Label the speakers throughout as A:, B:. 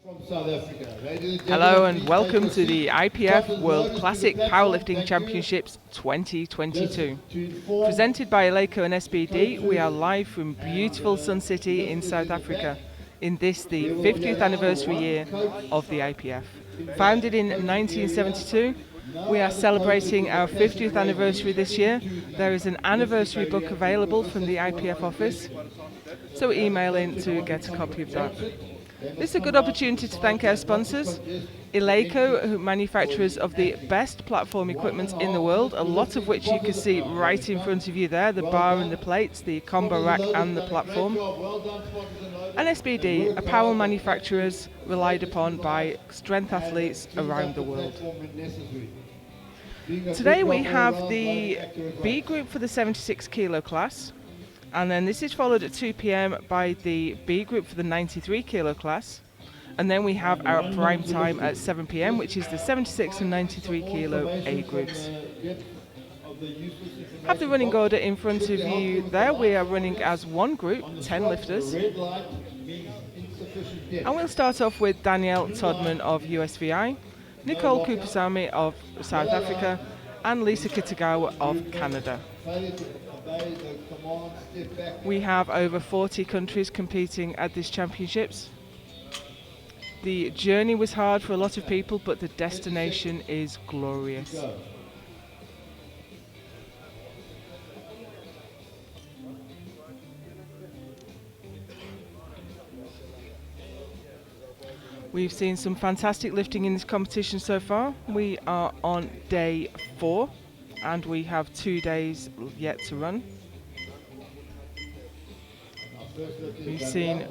A: From South Africa.
B: Hello and welcome to the IPF World Classic Powerlifting Championships 2022. Presented by Eleiko and SBD, we are live from beautiful Sun City in South Africa in this, the 50th anniversary year of the IPF. Founded in 1972, we are celebrating our 50th anniversary this year. There is an anniversary book available from the IPF office, so email in to get a copy of that. This is a good opportunity to thank our sponsors, Eleiko, manufacturers of the best platform equipment in the world, a lot of which you can see right in front of you there, the bar and the plates, the combo rack and the platform. And SBD, apparel manufacturers relied upon by strength athletes around the world. Today we have the B group for the 76 kilo class. And then this is followed at 2 p.m. by the B group for the 93 kilo class. And then we have our prime time at 7 p.m, which is the 76 and 93 kilo A groups. Have the running order in front of you there. We are running as one group, 10 lifters. And we'll start off with Danielle Todman of USVI, Nicole Kupasamy of South Africa, and Lisa Kitagawa of Canada. We have over 40 countries competing at these championships. The journey was hard for a lot of people, but the destination is glorious. We've seen some fantastic lifting in this competition so far. We are on day 4 and we have 2 days yet to run. We've seen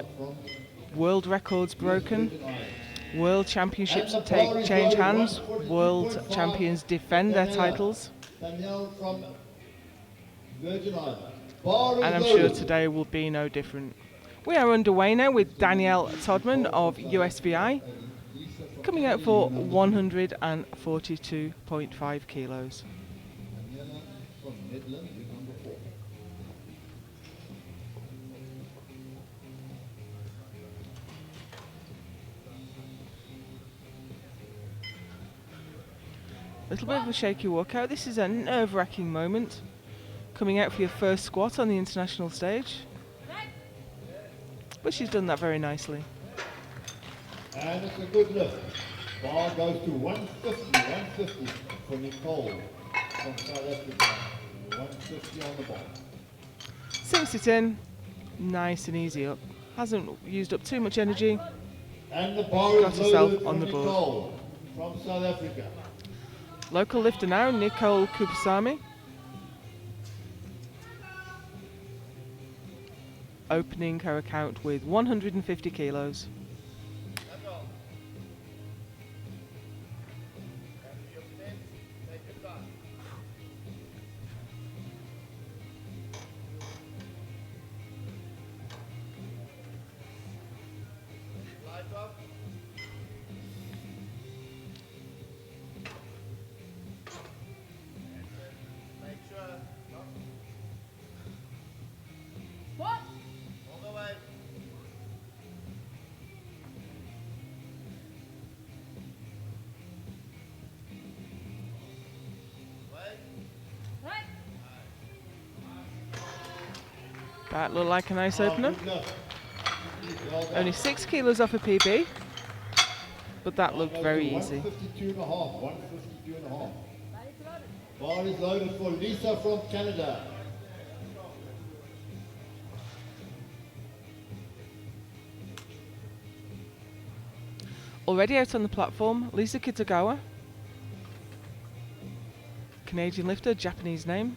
B: world records broken, world championships change hands, world champions defend their titles. And I'm sure today will be no different. We are underway now with Danielle Todman of USVI, coming out for 142.5 kilos. Little bit of a shaky walkout. This is a nerve-wracking moment. Coming out for your first squat on the international stage. But she's done that very nicely.
A: And it's a good lift. Bar goes to 150 for Nicole from South Africa. 150 on the bar.
B: Sinks it in, nice and easy up. Hasn't used up too much energy.
A: And the bar
B: got
A: is
B: herself
A: loaded
B: on the board.
A: Nicole from South Africa.
B: Local lifter now, Nicole Kupasamy. Opening her account with 150 kilos. That looked like a nice opener. Only 6 kilos off a PB, but that looked very easy.
A: 152.5. Bar is loaded for Lisa from Canada.
B: Already out on the platform, Lisa Kitagawa. Canadian lifter, Japanese name.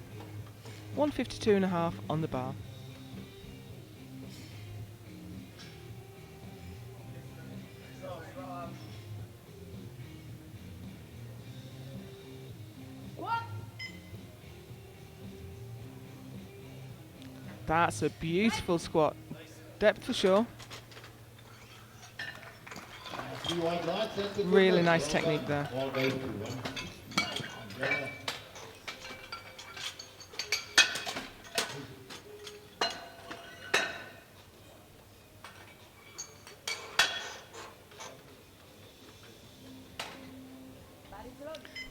B: 152.5 on the bar. That's a beautiful squat. Depth for sure. Really nice technique there.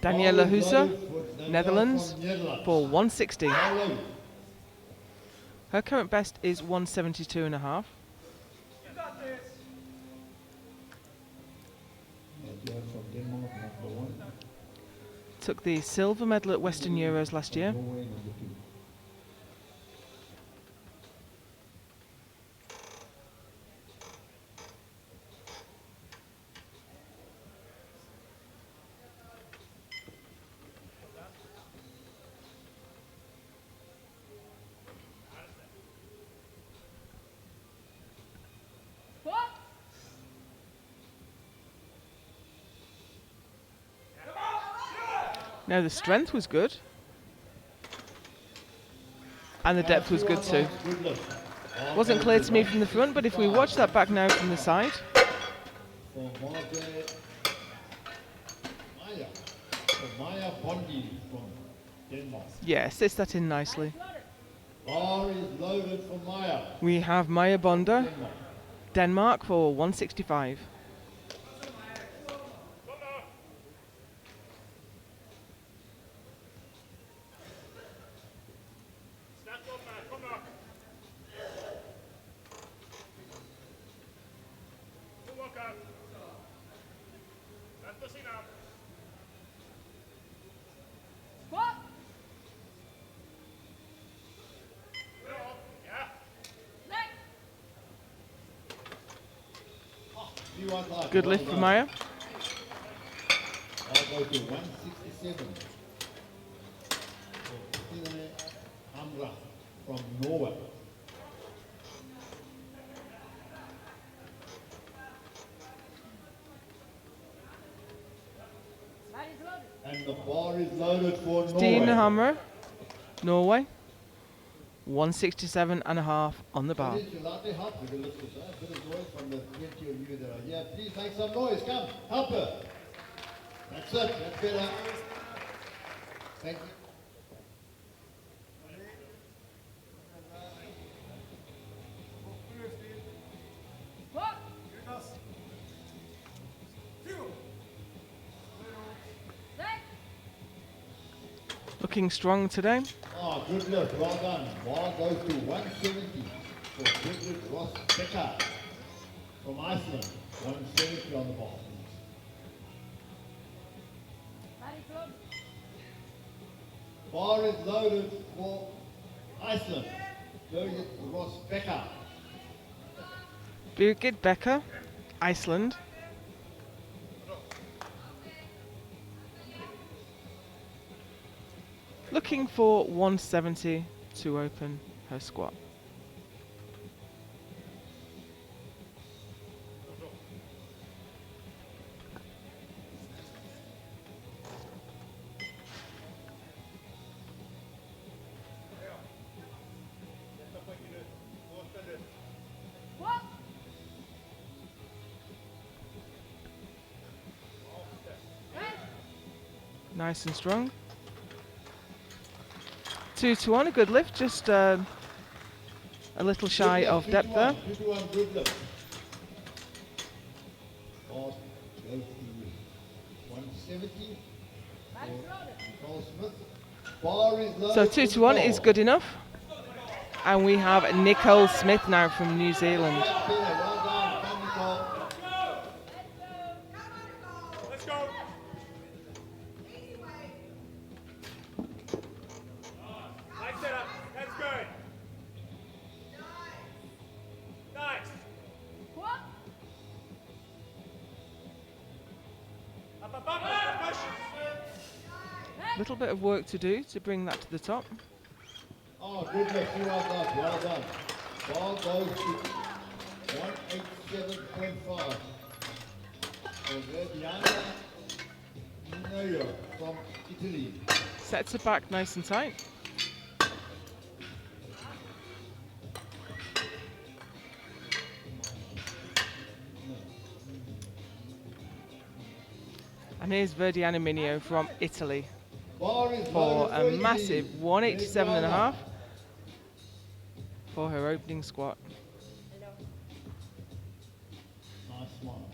B: Daniela
A: Ball is
B: Huser,
A: loaded for Daniela
B: Netherlands,
A: from Netherlands.
B: for 160.
A: Ball loaded.
B: Her current best is 172 and a half.
A: Daniela from Denmark, number 1.
B: Took the silver medal at Western Euros last year.
A: Norway, number 2.
B: Now the strength was good. And the depth was good too.
A: Good look.
B: Wasn't clear to me from the front, but if we watch that back now from the side,
A: For Maya Bondi from Denmark.
B: yeah, sits that in nicely.
A: Bar is loaded for Maya.
B: We have Maya Bonder,
A: Denmark.
B: Denmark, for 165. Good lift for Maya.
A: I'll go to 167. Tine Hamra from Norway. And the bar is loaded for
B: Stine
A: Norway.
B: Hammer, Norway, 167 and a half on the bar.
A: Please, you'll have to help with the lifters, huh? A bit of noise from the 20 of you that are here. Please make some noise. Come, help her. That's it. That's better. Thank you.
B: Looking strong today.
A: Oh, good look. Well done. Bar goes to 170 for Bridget Ross Becker from Iceland. 170 on the bar. Bar is loaded for Iceland. Bridget Ross Becker.
B: Birgit Becker, Iceland. Looking for 170 to open her squat. Nice and strong. 2 to 1, a good lift, just a little shy of depth there.
A: 2 to 1, good lift. Bar goes to 170 for Nicole Smith. Bar is loaded
B: So 2 to 1 is good enough. And we have Nicole Smith now from New Zealand.
A: Well done. Come, Nicole.
C: Let's go. Nice setup. That's good. Nice. Up, push.
B: Little bit of work to do to bring that to the top.
A: Oh, good lift. Well done. Ball goes to 187.5. For Verdiana Noyo from Italy.
B: Sets her back nice and tight. And here's Verdiana Minio from Italy
A: Bar is
B: for
A: loaded
B: a
A: Italy.
B: massive 187 and a half for her opening squat.
A: Nice smile.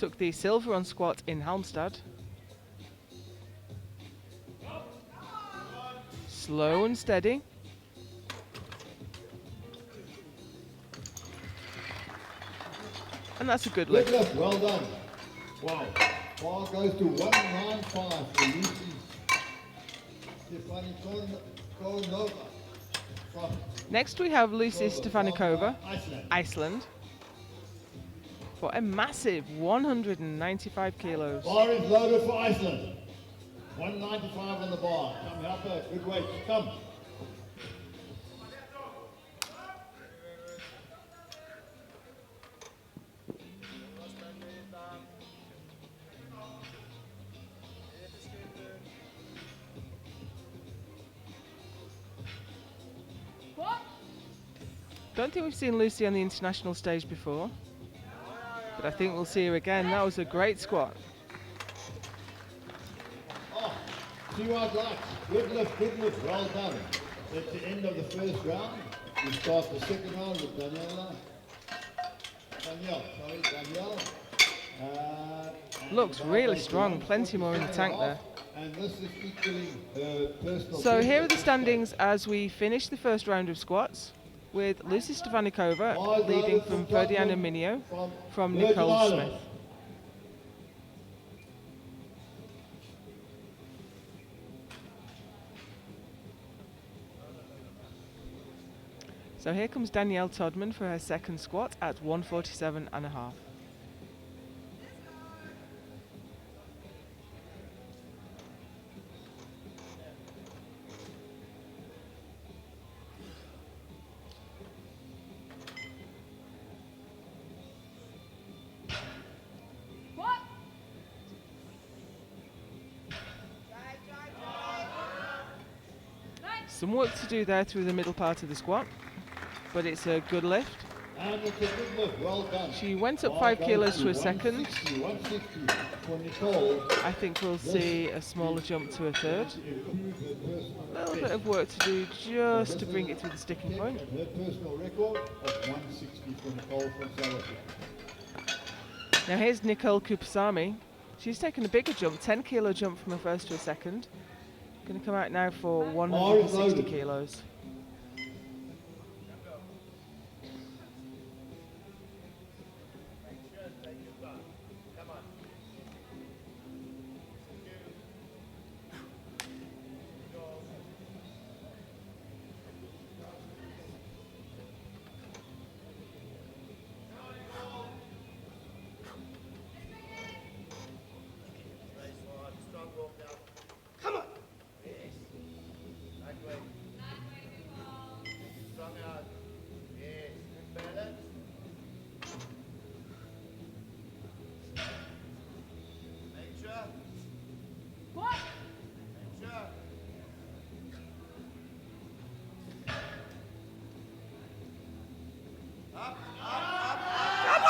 B: took the silver on squat in Halmstad. Slow and steady. And that's a good
A: Good
B: lift.
A: lift, well done. Wow. Bar goes to 195 for Lucy Stefani Kornova from
B: Next we have Lucy Stefanikova,
A: Iceland.
B: Iceland, for a massive 195 kilos.
A: Bar is loaded for Iceland. 195 on the bar. Come help her. Good weight. Come.
B: Don't think we've seen Lucy on the international stage before, but I think we'll see her again. That was a great squat.
A: Oh, 2 out lights. Good lift, well done. That's the end of the first round. We start the second round with Danielle.
B: Looks really strong, plenty more in the tank there.
A: And this is equaling her personal
B: So
A: best.
B: here are the standings as we finish the first round of squats, with Lucy Stefanikova leading from Verdiana Minio from
A: Virgin
B: Nicole
A: Islands.
B: Smith. So here comes Danielle Todman for her second squat at 147.5. Some work to do there through the middle part of the squat, but it's a good lift.
A: And it's a good lift, well done.
B: She went up
A: Bar
B: 5
A: goes
B: kilos
A: to
B: to a second.
A: 160 for Nicole.
B: I think we'll see a smaller jump to a third.
A: To improve her personal
B: A little
A: best.
B: bit of work to do just to bring it through the sticking point.
A: And her personal record of 160 for Nicole from South Africa.
B: Now here's Nicole Kupasamy. She's taken a bigger jump, 10 kilo jump from a first to a second. Going to come out now for 160 kilos.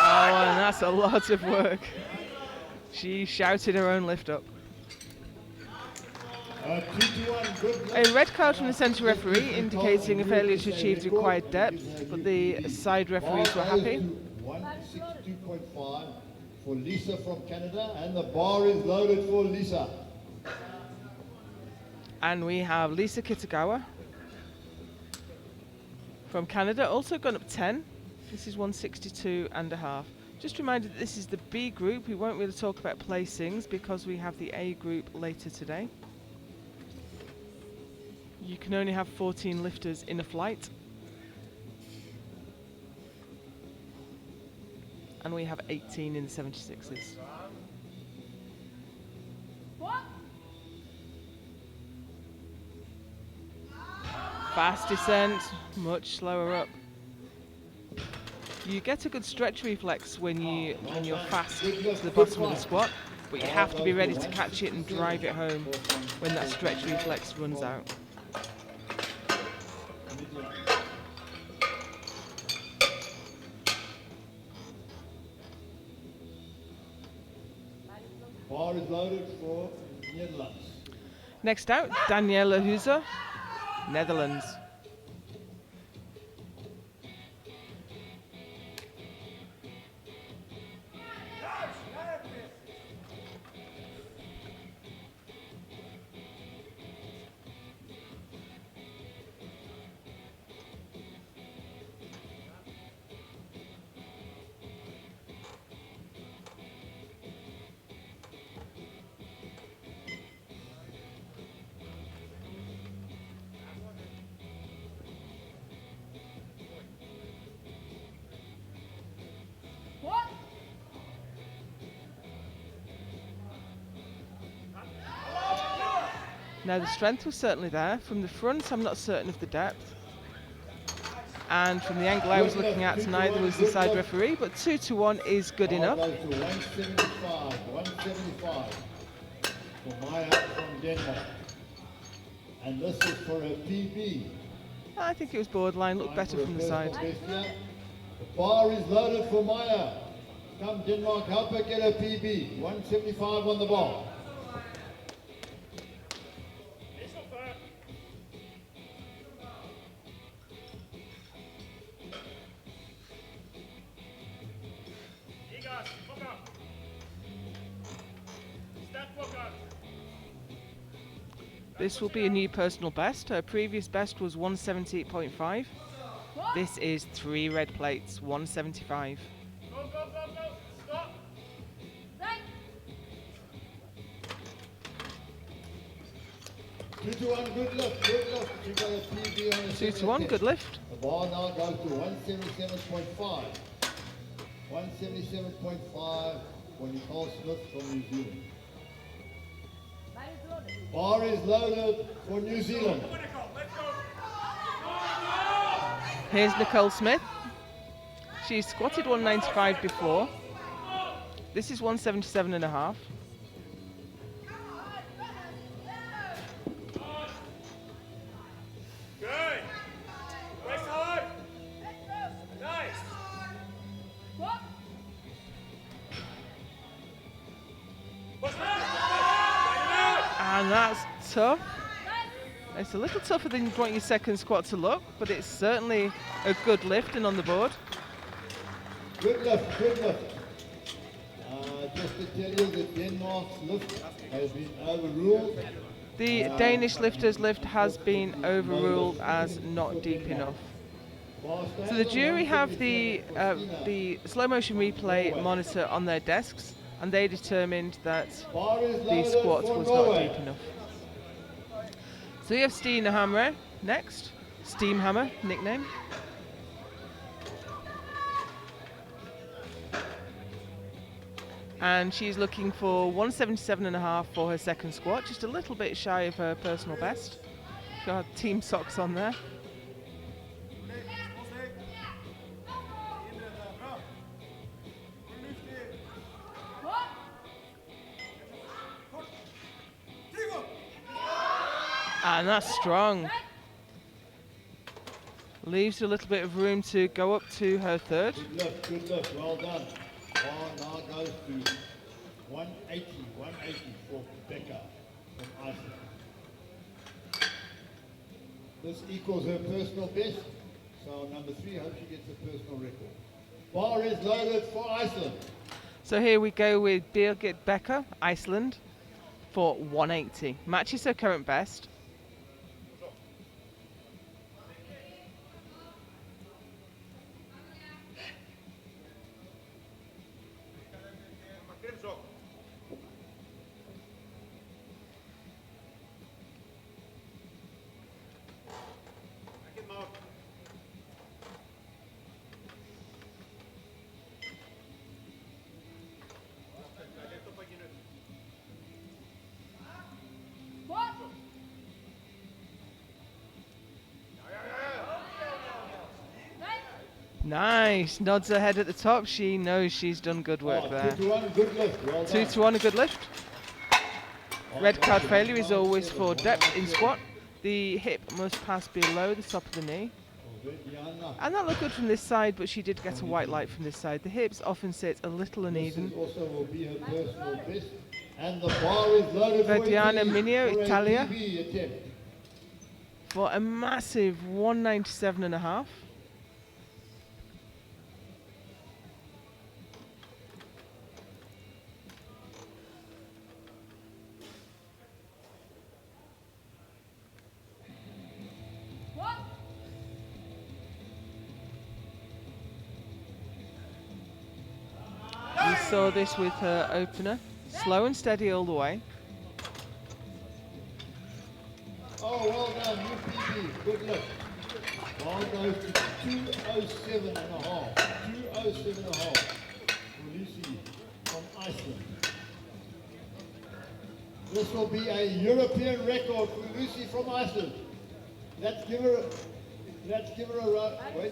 B: Oh, and that's a lot of work. She shouted her own lift up.
A: 2-1, good
B: A red card from the centre referee indicating a failure to achieve the required depth, but the side referees were happy.
A: 162.5 for Lisa from Canada, and the bar is loaded for Lisa.
B: And we have Lisa Kitagawa from Canada, also gone up 10. This is 162.5. Just a reminder that this is the B group. We won't really talk about placings because we have the A group later today. You can only have 14 lifters in a flight. And we have 18 in the 76s. Fast descent, much slower up. You get a good stretch reflex when you're fast to the bottom of the squat, but you have to be ready to catch it and drive it home when that stretch reflex runs out.
A: Bar is loaded for Netherlands.
B: Next out, Daniela Huzer, Netherlands. Now the strength was certainly there. From the front, I'm not certain of the depth. And from the angle I was looking at, neither was the side referee, but 2-1 is good enough.
A: Goes to 175 for Maya from Denmark. And this is for a PB.
B: I think it was borderline, looked better from the side.
A: The bar is loaded for Maya. Come Denmark, help her get a PB. 175 on the bar.
C: It's not fair. You guys, fuck up. Step fuck up.
B: This will be a new personal best. Her previous best was 178.5. This is 3 red plates, 175.
C: Go, go, go, go. Stop.
A: 2-1, good lift, good lift. She got a PB on the
B: 2-1, good lift.
A: The bar now goes to 177.5. 177.5 for Nicole Smith from New Zealand. Bar is loaded for New Zealand.
C: Let's go.
B: Here's Nicole Smith. She squatted 195 before. This is 177.5.
C: Good. Race hard. Nice. Push back.
B: And that's tough. It's a little tougher than you'd want your second squat to look, but it's certainly a good lift and on the board.
A: Good lift, good lift. Just to tell you that Denmark's lift has been overruled.
B: The Danish lifter's lift has been overruled as not deep enough. So the jury have the slow motion replay monitor on their desks, and they determined that the squat was not deep enough. So you have Stina Hamre next, Steamhammer nickname. And she's looking for 177.5 for her second squat, just a little bit shy of her personal best. Got team socks on there. And that's strong. Leaves her a little bit of room to go up to her third.
A: Good lift, well done. Bar now goes to 180 for Becca from Iceland. This equals her personal best, so number 3, I hope she gets a personal record. Bar is loaded for Iceland.
B: So here we go with Birgit Becker, Iceland, for 180. Matches her current best. Nice, nods her head at the top. She knows she's done good work there.
A: 2-1, good lift, well done.
B: 2-1, a good lift. Red card failure is always for depth in squat. The hip must pass below the top of the knee. And that looked good from this side, but she did get a white light from this side. The hips often sit a little uneven.
A: This also will be her personal best. And the bar is loaded for
B: Verdiana
A: Italy
B: Mineo,
A: for a
B: Italia,
A: PB attempt.
B: for a massive 197.5. We saw this with her opener. Slow and steady all the way.
A: Oh, well done, UPB, good luck. Ball goes to 207.5. 207.5 for Lucy from Iceland. This will be a European record for Lucy from Iceland. Let's give her a run. Wait.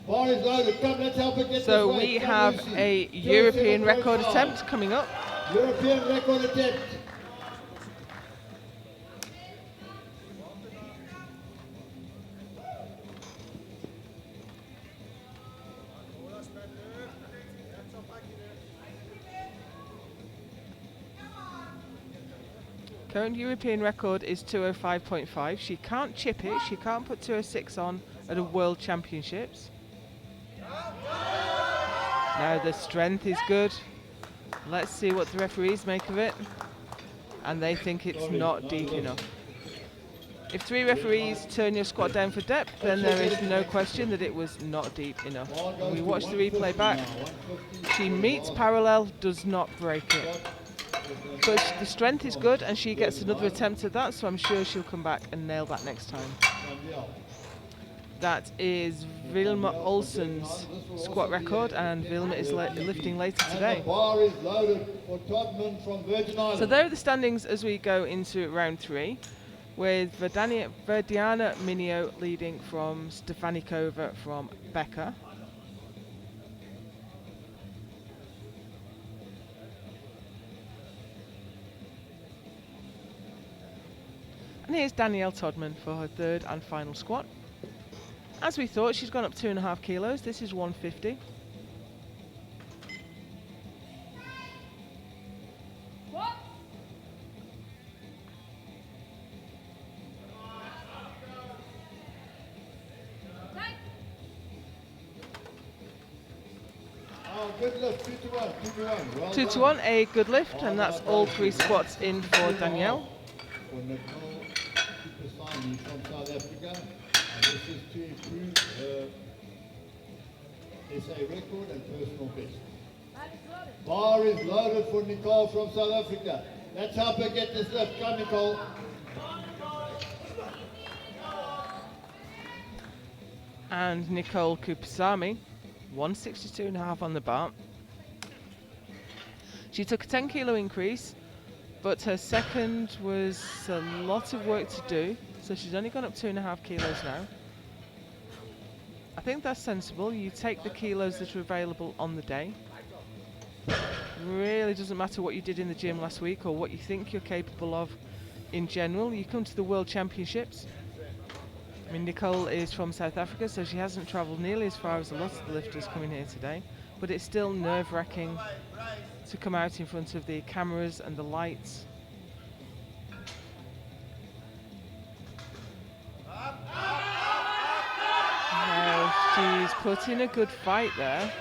A: Bar is loaded. Come, let's help her get
B: So
A: this right.
B: we
A: Come,
B: have
A: Lucy.
B: a
A: 07.5.
B: European record attempt coming up.
A: European record attempt.
B: Current European record is 205.5. She can't chip it. She can't put 206 on at a World Championships. Now the strength is good. Let's see what the referees make of it. And they think it's not deep enough. If 3 referees turn your squat down for depth, then there is no question that it was not deep enough. When we watch the replay back, she meets parallel, does not break it. But the strength is good and she gets another attempt at that, so I'm sure she'll come back and nail that next time. That is Vilma Olsen's squat record, and Vilma is lifting later today. So there are the standings as we go into round 3, with Verdiana Minio leading from Stefanikova from Becker. And here's Danielle Todman for her third and final squat. As we thought, she's gone up 2.5 kilos. This is 150.
D: What?
A: Oh, good lift. 2 to 1. 2 to 1. Well
B: 2 to
A: done.
B: 1, a good lift, and that's all 3 squats in for Danielle.
A: For Nicole Kupasani from South Africa. And this is to improve her SA record and personal best. Bar is loaded for Nicole from South Africa. Let's help her get this lift. Come, Nicole.
B: And Nicole Kupasami, 162.5 on the bar. She took a 10 kilo increase, but her second was a lot of work to do, so she's only gone up 2.5 kilos now. I think that's sensible. You take the kilos that are available on the day. Really doesn't matter what you did in the gym last week or what you think you're capable of in general. You come to the World Championships. I mean, Nicole is from South Africa, so she hasn't travelled nearly as far as a lot of the lifters coming here today, but it's still nerve-wracking to come out in front of the cameras and the lights. Now, she's put in a good fight there,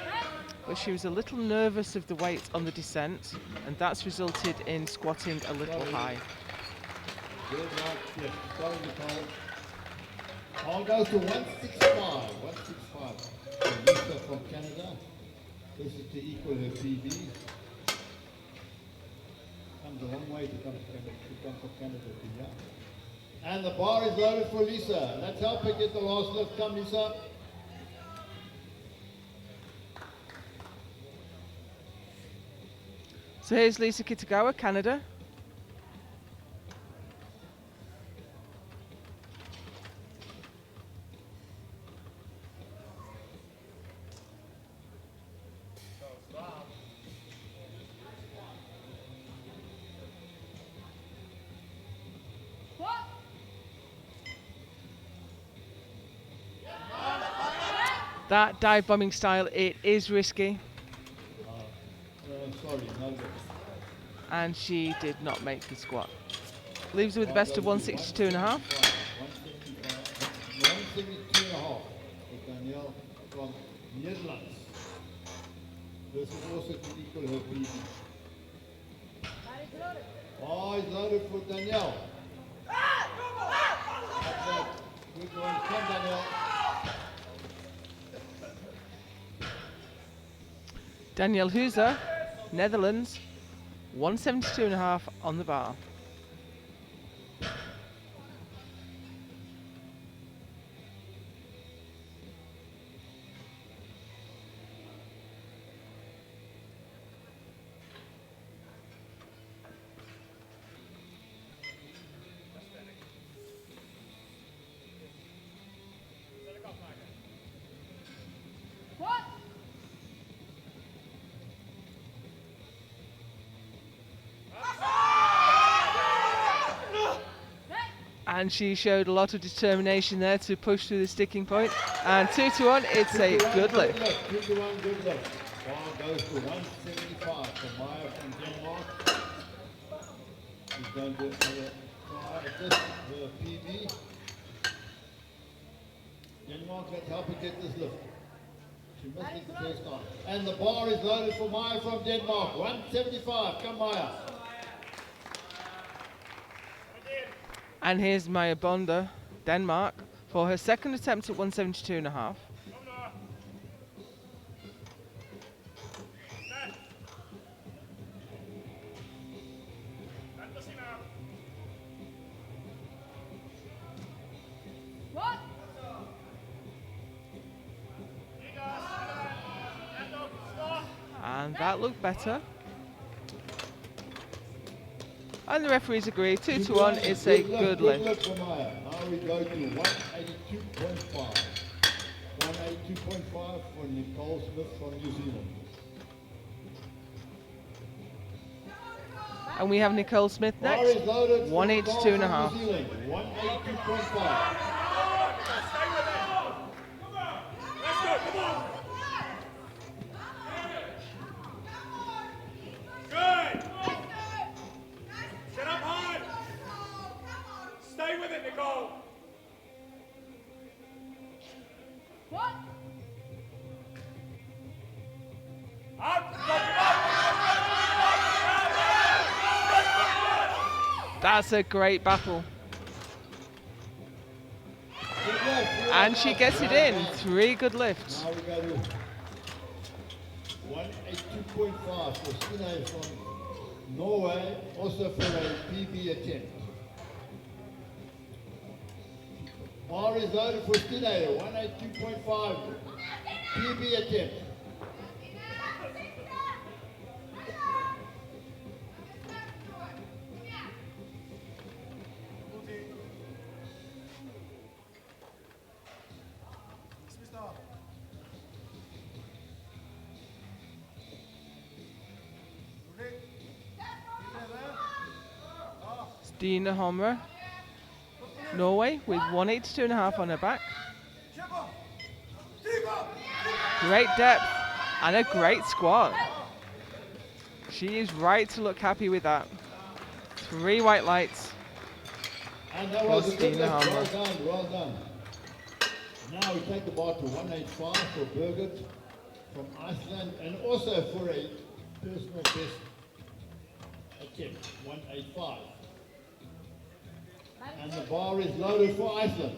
B: but she was a little nervous of the weight on the descent, and that's resulted in squatting a little high.
A: Good luck. Yes, sorry, Nicole. All goes to 165. 165. So Lisa from Canada. This is to equal her PB. Comes a long way to come from Canada to here. And the bar is loaded for Lisa. Let's help her get the last lift. Come, Lisa.
B: So here's Lisa Kitagawa, Canada.
D: What?
B: That dive bombing style, it is risky,
A: Sorry, no good.
B: and she did not make the squat. Leaves her with the best of 162.5.
A: 172.5 for Danielle from Netherlands. This is also to equal her PB. Oh, he's loaded for Danielle. Good one. Come, Danielle.
B: Danielle Huzer, Netherlands, 172.5 on the bar. And she showed a lot of determination there to push through the sticking point. And 2-1, it's a good lift.
A: 2-1, good lift. Ball goes to 175 for Maya from Denmark. She's going to try at this, her PB. Denmark, let's help her get this lift. She missed it the first time. And the bar is loaded for Maya from Denmark. 175, come Maya.
B: And here's Maya Bonda, Denmark, for her second attempt at 172.5.
D: What?
B: And that looked better. And the referees agree, 2-1, it's a good lift.
A: Good lift for Maya. Now we go to 182.5. 182.5 for Nicole Smith from New Zealand.
B: And we have Nicole Smith
A: Bar
B: next,
A: is loaded for
B: 182.5.
A: New Zealand, 182.5.
C: Let's go, come on. Good. Sit up high. Stay with it, Nicole.
D: What?
C: Up.
B: That's a great battle. And she gets it in, 3 good lifts.
A: Now we go to 182.5 for Stine from Norway, also for a PB attempt. Bar is loaded for Stine, 182.5 PB attempt.
B: Stina Hommer, Norway, with 182.5 on her back. Great depth and a great squat. She is right to look happy with that. 3 white lights.
A: And that was a good
B: Stina
A: lift.
B: Hammer.
A: Well done, well done. Now we take the bar to 185 for Birgit from Iceland, and also for a personal best attempt, 185. And the bar is loaded for Iceland.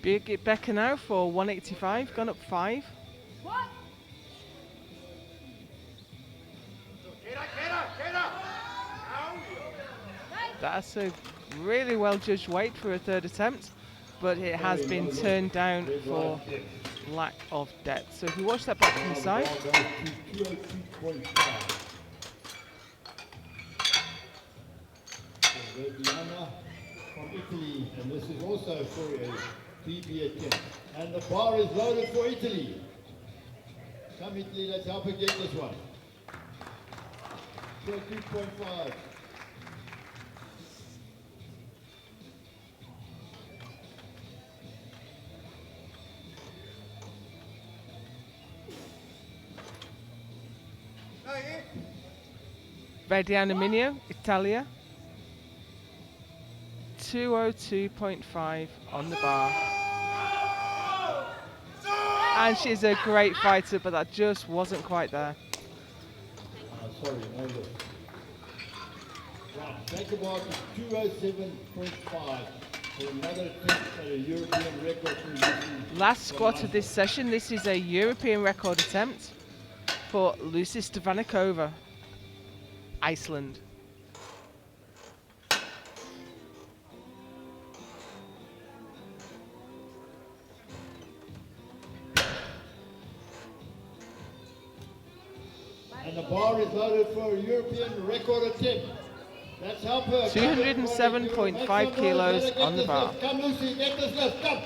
B: Birgit Becker now for 185, gone up 5.
D: What?
B: That's a really well judged weight for a third attempt, but it has been turned down for lack of depth. So if you watch that back from the side,
A: Ball goes to 202.5. Verdiana from Italy, and this is also for a PB attempt. And the bar is loaded for Italy. Come Italy, let's help her get this one. 202.5.
B: Verdiana Minio, Italia. 202.5 on the bar. And she's a great fighter, but that just wasn't quite there.
A: Sorry, no lift. Right, take the bar to 207.5 for another attempt at a European record for Lucy.
B: Last squat of this session, this is a European record attempt for Lucy Stefanikova, Iceland.
A: the bar is loaded for a European record attempt. That's help her.
B: 207.5 kilos on the bar.
A: Come Lucy, get this lift, come.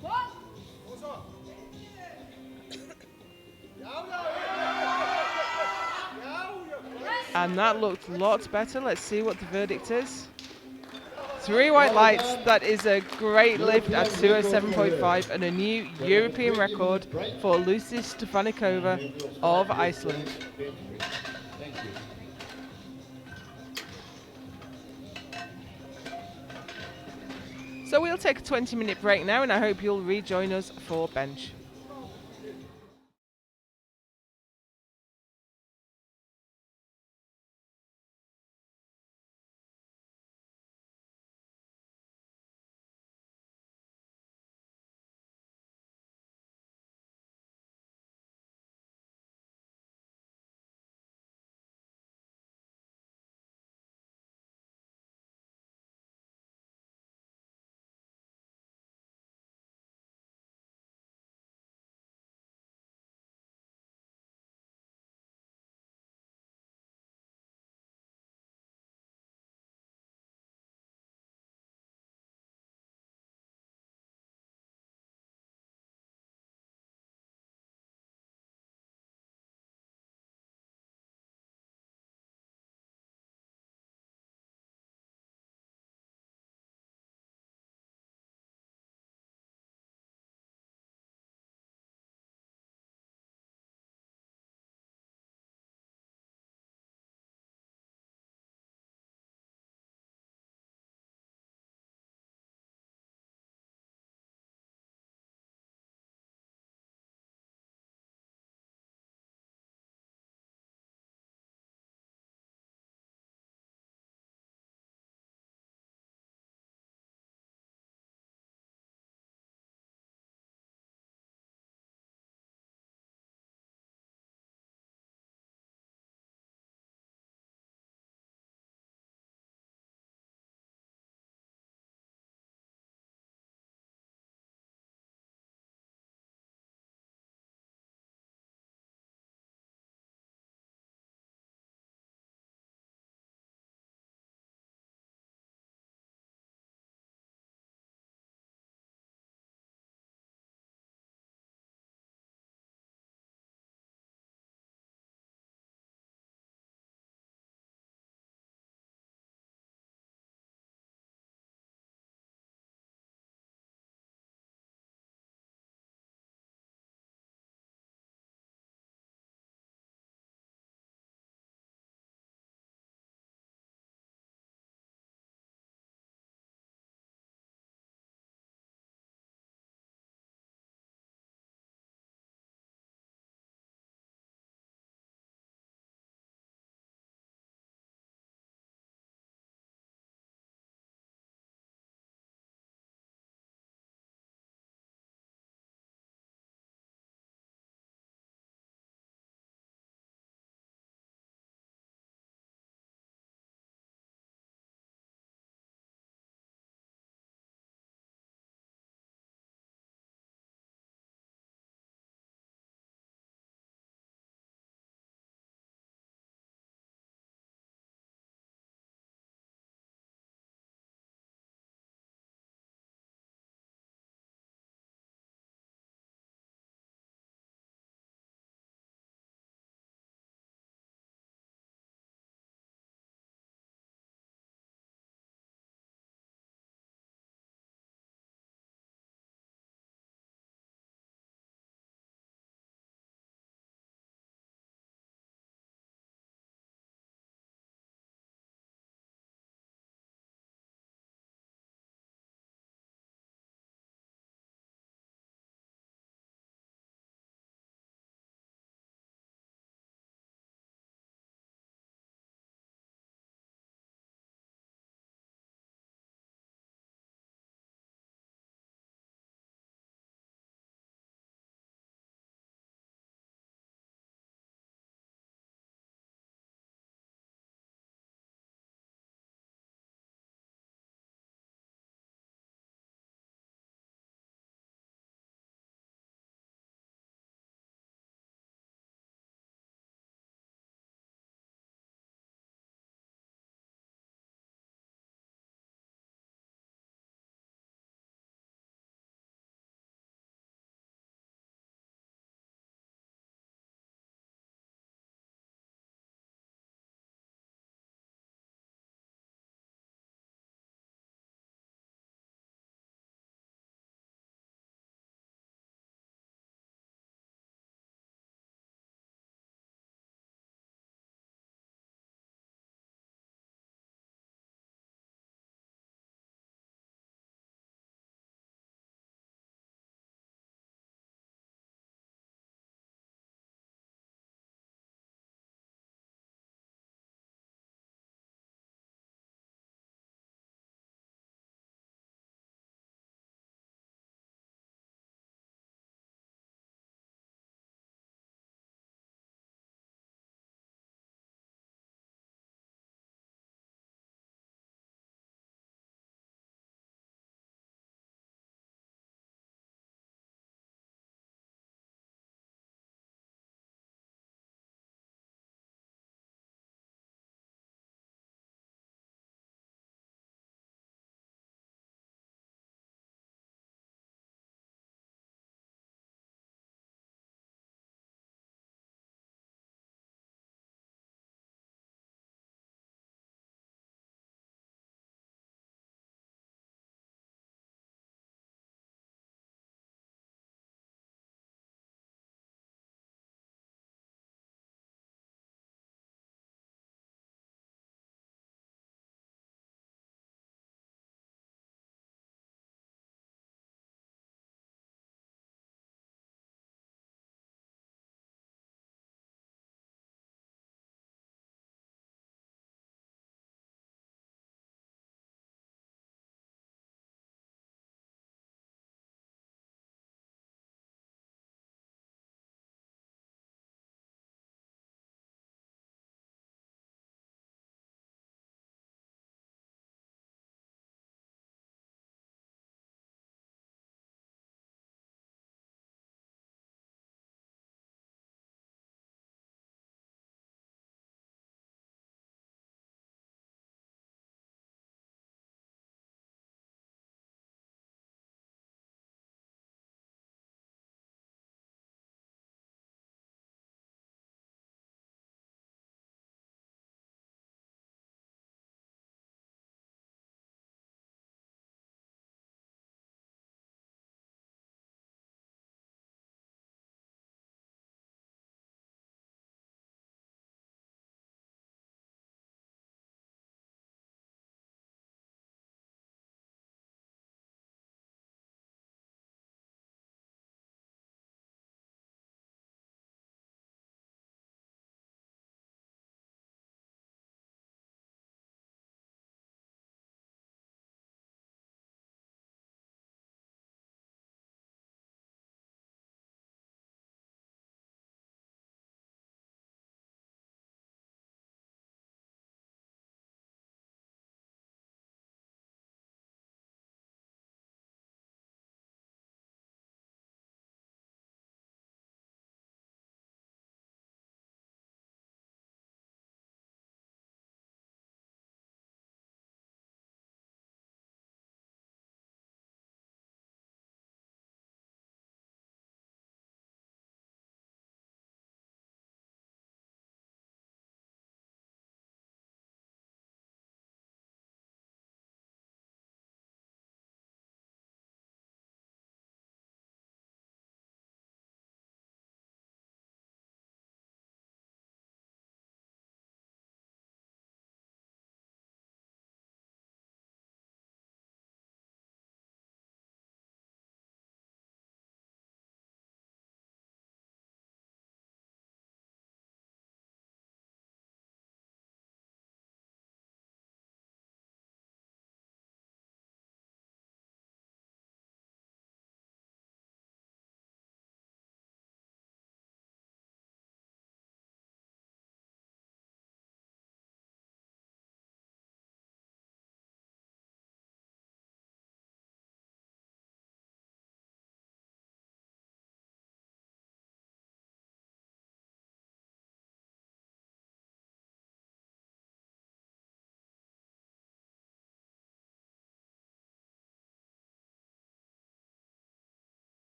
D: One.
B: And that looked lots better. Let's see what the verdict is. 3 white lights. That is a great lift at 207.5 and a new European record for Lucy Stefanikova of Iceland.
A: Thank you.
B: So we'll take a 20-minute break now, and I hope you'll rejoin us for bench.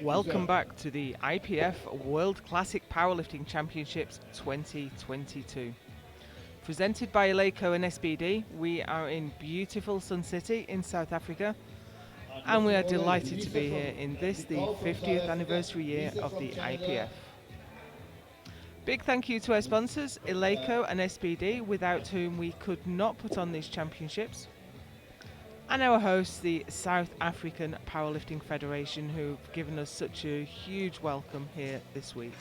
B: Welcome back to the IPF World Classic Powerlifting Championships 2022. Presented by Eleiko and SBD, we are in beautiful Sun City in South Africa, and we are delighted to be here in this, the 50th anniversary year of the IPF. Big thank you to our sponsors, Eleiko and SBD, without whom we could not put on these championships, and our hosts, the South African Powerlifting Federation, who've given us such a huge welcome here this week.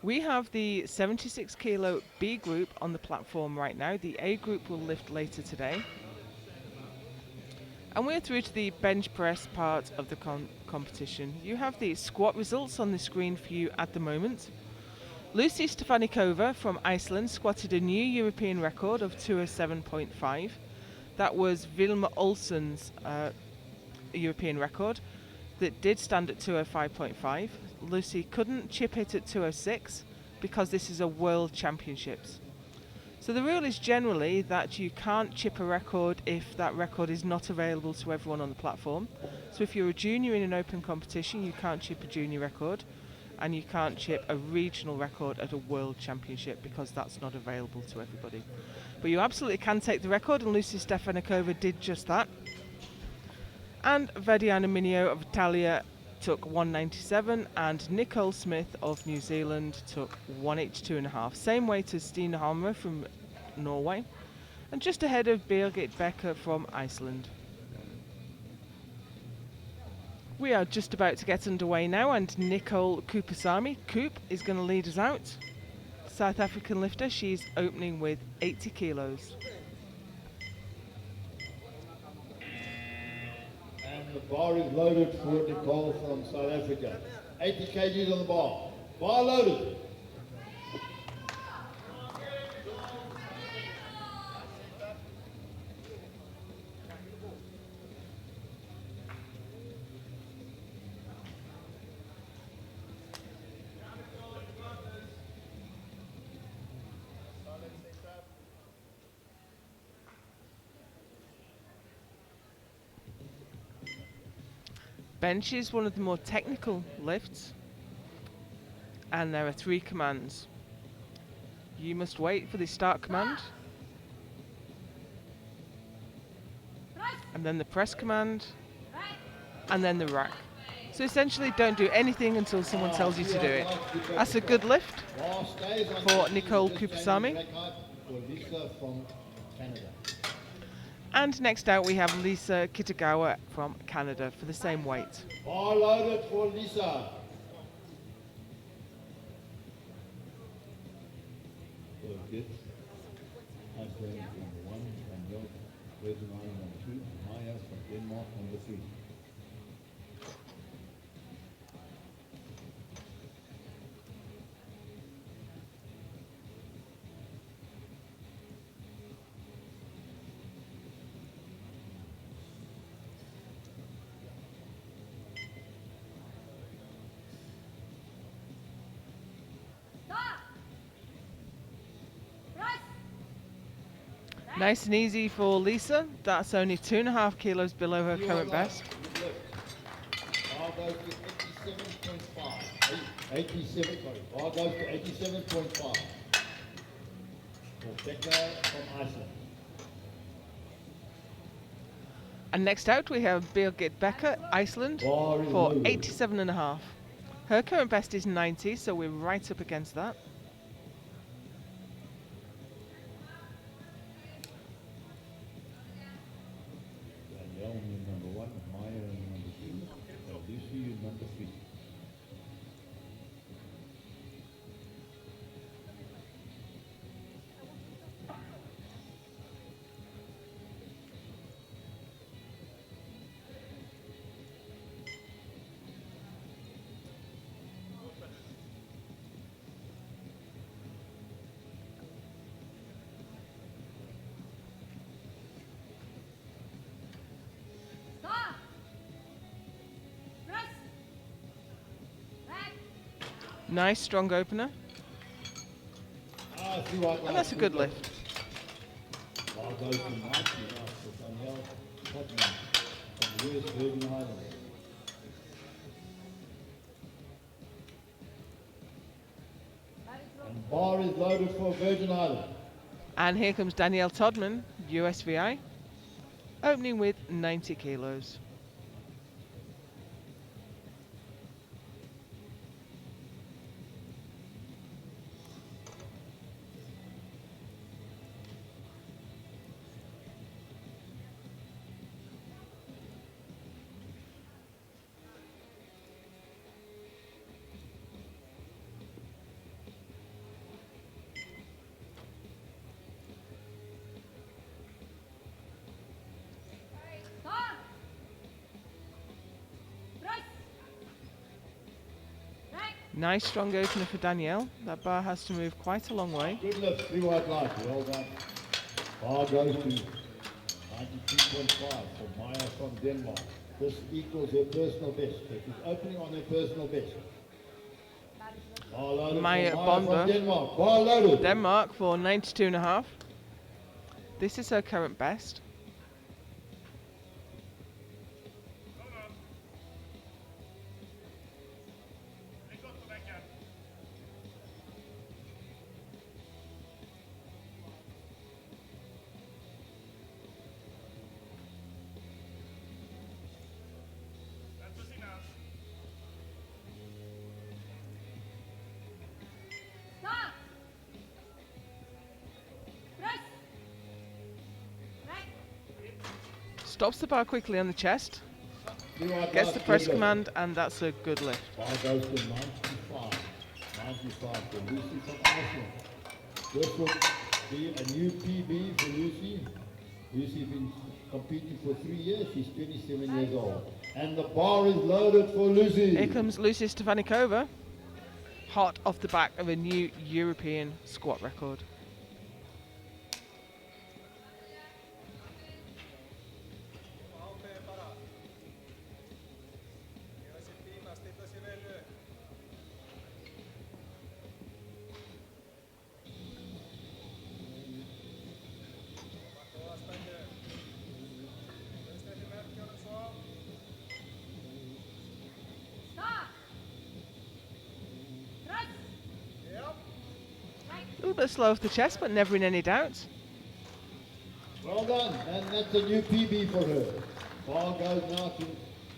B: We have the 76 kilo B group on the platform right now. The A group will lift later today. And we're through to the bench press part of the competition. You have the squat results on the screen for you at the moment. Lucy Stefanikova from Iceland squatted a new European record of 207.5. That was Vilma Olsen's European record that did stand at 205.5. Lucy couldn't chip it at 206 because this is a World Championships. So the rule is generally that you can't chip a record if that record is not available to everyone on the platform. So if you're a junior in an open competition, you can't chip a junior record, and you can't chip a regional record at a World Championship because that's not available to everybody. But you absolutely can take the record, and Lucy Stefanikova did just that. And Vediana Minio of Italia took 197, and Nicole Smith of New Zealand took 182.5. Same weight as Stina Hammer from Norway, and just ahead of Birgit Becker from Iceland. We are just about to get underway now, and Nicole Kupasami, Coop, is going to lead us out. South African lifter, she's opening with 80 kilos.
A: And the bar is loaded for Nicole from South Africa. 80 kgs on the bar. Bar loaded.
B: Bench is one of the more technical lifts, and there are 3 commands. You must wait for the start command, and then the press command, and then the rack. So essentially don't do anything until someone tells you to do it. That's a good lift for Nicole Kupasami.
A: From Canada.
B: And next out we have Lisa Kitagawa from Canada for the same weight.
A: Bar loaded for Lisa. Good. Iceland number 1, Daniel, Resident number 2, Maya from Denmark number 3.
B: Nice and easy for Lisa. That's only 2.5 kilos below her current best.
A: Bar goes to 87.5. 87, sorry. Bar goes to 87.5. For Becca from Iceland.
B: And next out we have Birgit Becker, Iceland, for 87.5. Her current best is 90, so we're right up against that.
A: Number 1, Maya number 2, Lucy number 3.
B: Nice strong opener. And that's a good lift.
A: Bar goes to 90 now for Danielle Tottenham from the US Virgin Islands. bar is loaded for Virgin Island.
B: And here comes Danielle Todman, USVI, opening with 90 kilos.
D: Start. Press. Right.
B: Nice strong opener for Danielle. That bar has to move quite a long way.
A: Good lift, 3 white light, well done. Bar goes to 92.5 for Maya from Denmark. This equals her personal best. So she's opening on her personal best. Bar loaded
B: Maya
A: for
B: Bomber.
A: from Denmark. Bar loaded.
B: Denmark for 92.5. This is her current best.
D: Start. Press. Right.
B: Stops the bar quickly on the chest.
A: 3 white
B: Gets
A: light,
B: the press
A: good lift.
B: command, and that's a good lift.
A: Bar goes to 95. 95 for Lucy from Iceland. This will be a new PB for Lucy. Lucy's been competing for 3 years. She's 27 years old. And the bar is loaded for Lucy.
B: Here comes Lucy Stefanikova, hot off the back of a new European squat record.
D: Start. Press. Right.
B: A little bit slow off the chest, but never in any doubt.
A: Well done, and that's a new PB for her. Bar goes now to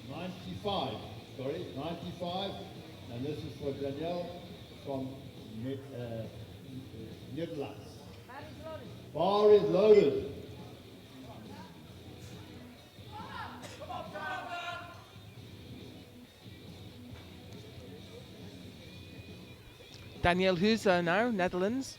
A: 95. Sorry, 95. And this is for Danielle from Netherlands.
D: Bar is loaded.
A: Bar is loaded.
B: Danielle Huzer now, Netherlands.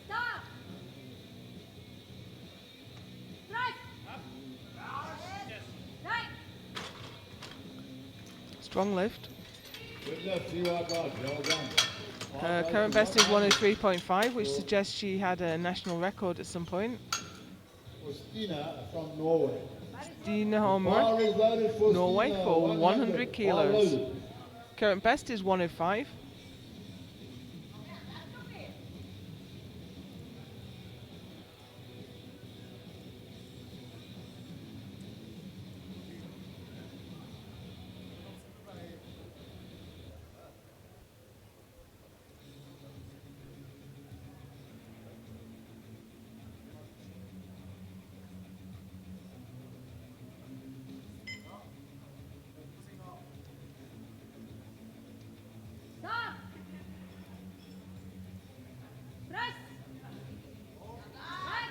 D: Start. Press. Right.
B: Strong lift.
A: Good left, 3 white light, well done.
B: Her
A: Bar
B: current
A: goes
B: best
A: to
B: is 103.5, which suggests she had a national record at some point.
A: For Stina from Norway.
B: Dina Holmer,
A: Bar is loaded for
B: Norway
A: Stina,
B: for 100
A: Bar
B: kilos.
A: loaded.
B: Current best is 105.
D: Start. Press. Right.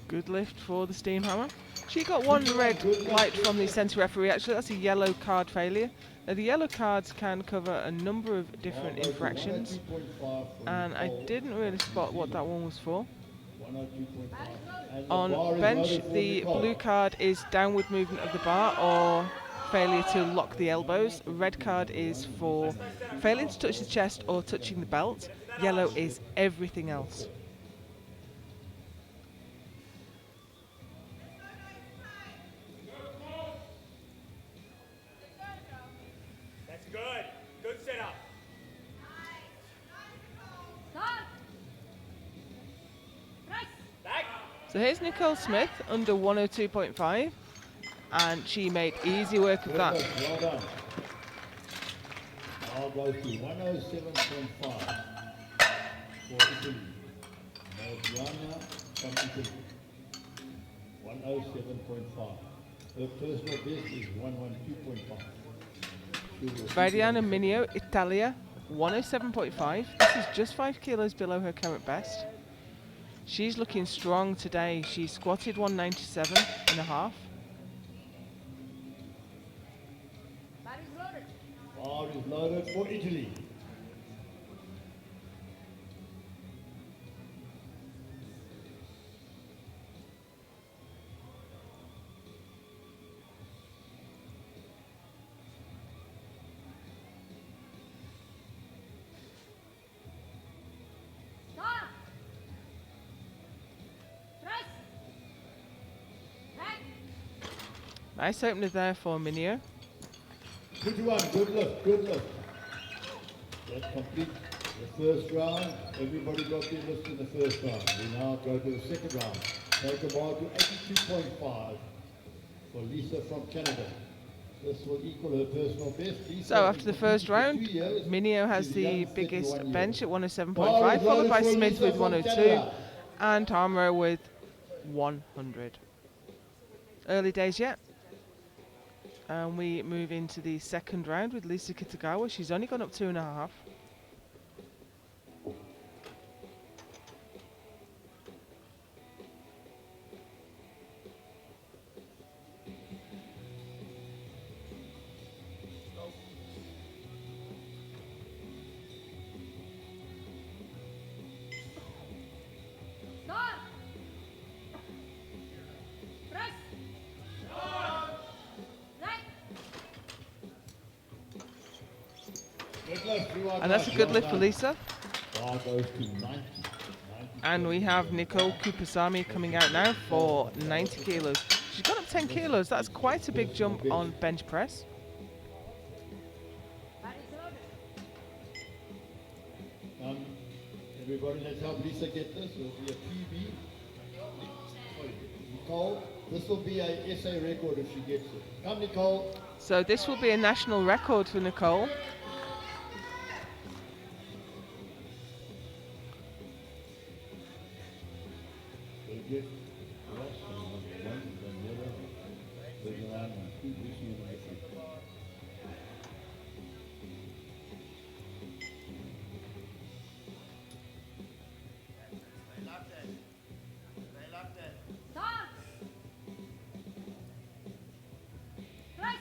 B: Good lift for the steam hammer. She got one red light from the centre referee. Actually, that's a yellow card failure. Now, the yellow cards can cover a number of different infractions, and I didn't really spot what that one was for.
A: 102.5. And the
B: On
A: bar is
B: bench,
A: loaded for
B: the
A: Nicole.
B: blue card is downward movement of the bar or failure to lock the elbows. Red card is for failing to touch the chest or touching the belt. Yellow is everything else. So here's Nicole Smith under 102.5, and she made easy work of that.
A: Well done. Now goes to 107.5 for Italy. Mariana from Italy. 107.5. Her personal best is 112.5.
B: Mariana Mineo, Italia, 107.5. This is just 5 kilos below her current best. She's looking strong today. She squatted 197.5.
D: Bar is loaded.
A: Bar is loaded for Italy.
D: Stop. Press. Back.
B: Nice opener there for Mineo.
A: 51, good lift, good lift. That completes the first round. Everybody got their lift in the first round. We now go to the second round. Take a bar to 82.5 for Lisa from Canada. This will equal her personal best. Lisa
B: So after the first round, Mineo has the biggest bench at 107.5, followed by Smith with 102 and Tamara with 100. Early days yet. And we move into the second round with Lisa Kitagawa. She's only gone up 2.5.
D: Stop. Press. Right.
A: Good lift,
B: And that's a good lift for Lisa.
A: Bar goes to 90.
B: And we have Nicole Kupasami coming out now for 90 kilos. She's gone up 10 kilos. That's quite a big jump on bench press.
D: Bar is loaded.
A: Everybody, let's help Lisa get this. It will be a PB. Sorry, Nicole, this will be a SA record if she gets it. Come, Nicole.
B: So this will be a national record for Nicole.
A: Very good. Ross, number 1, Daniela, Bergeron, and 2, Lucy, and number 3.
D: Stop. Press. Right.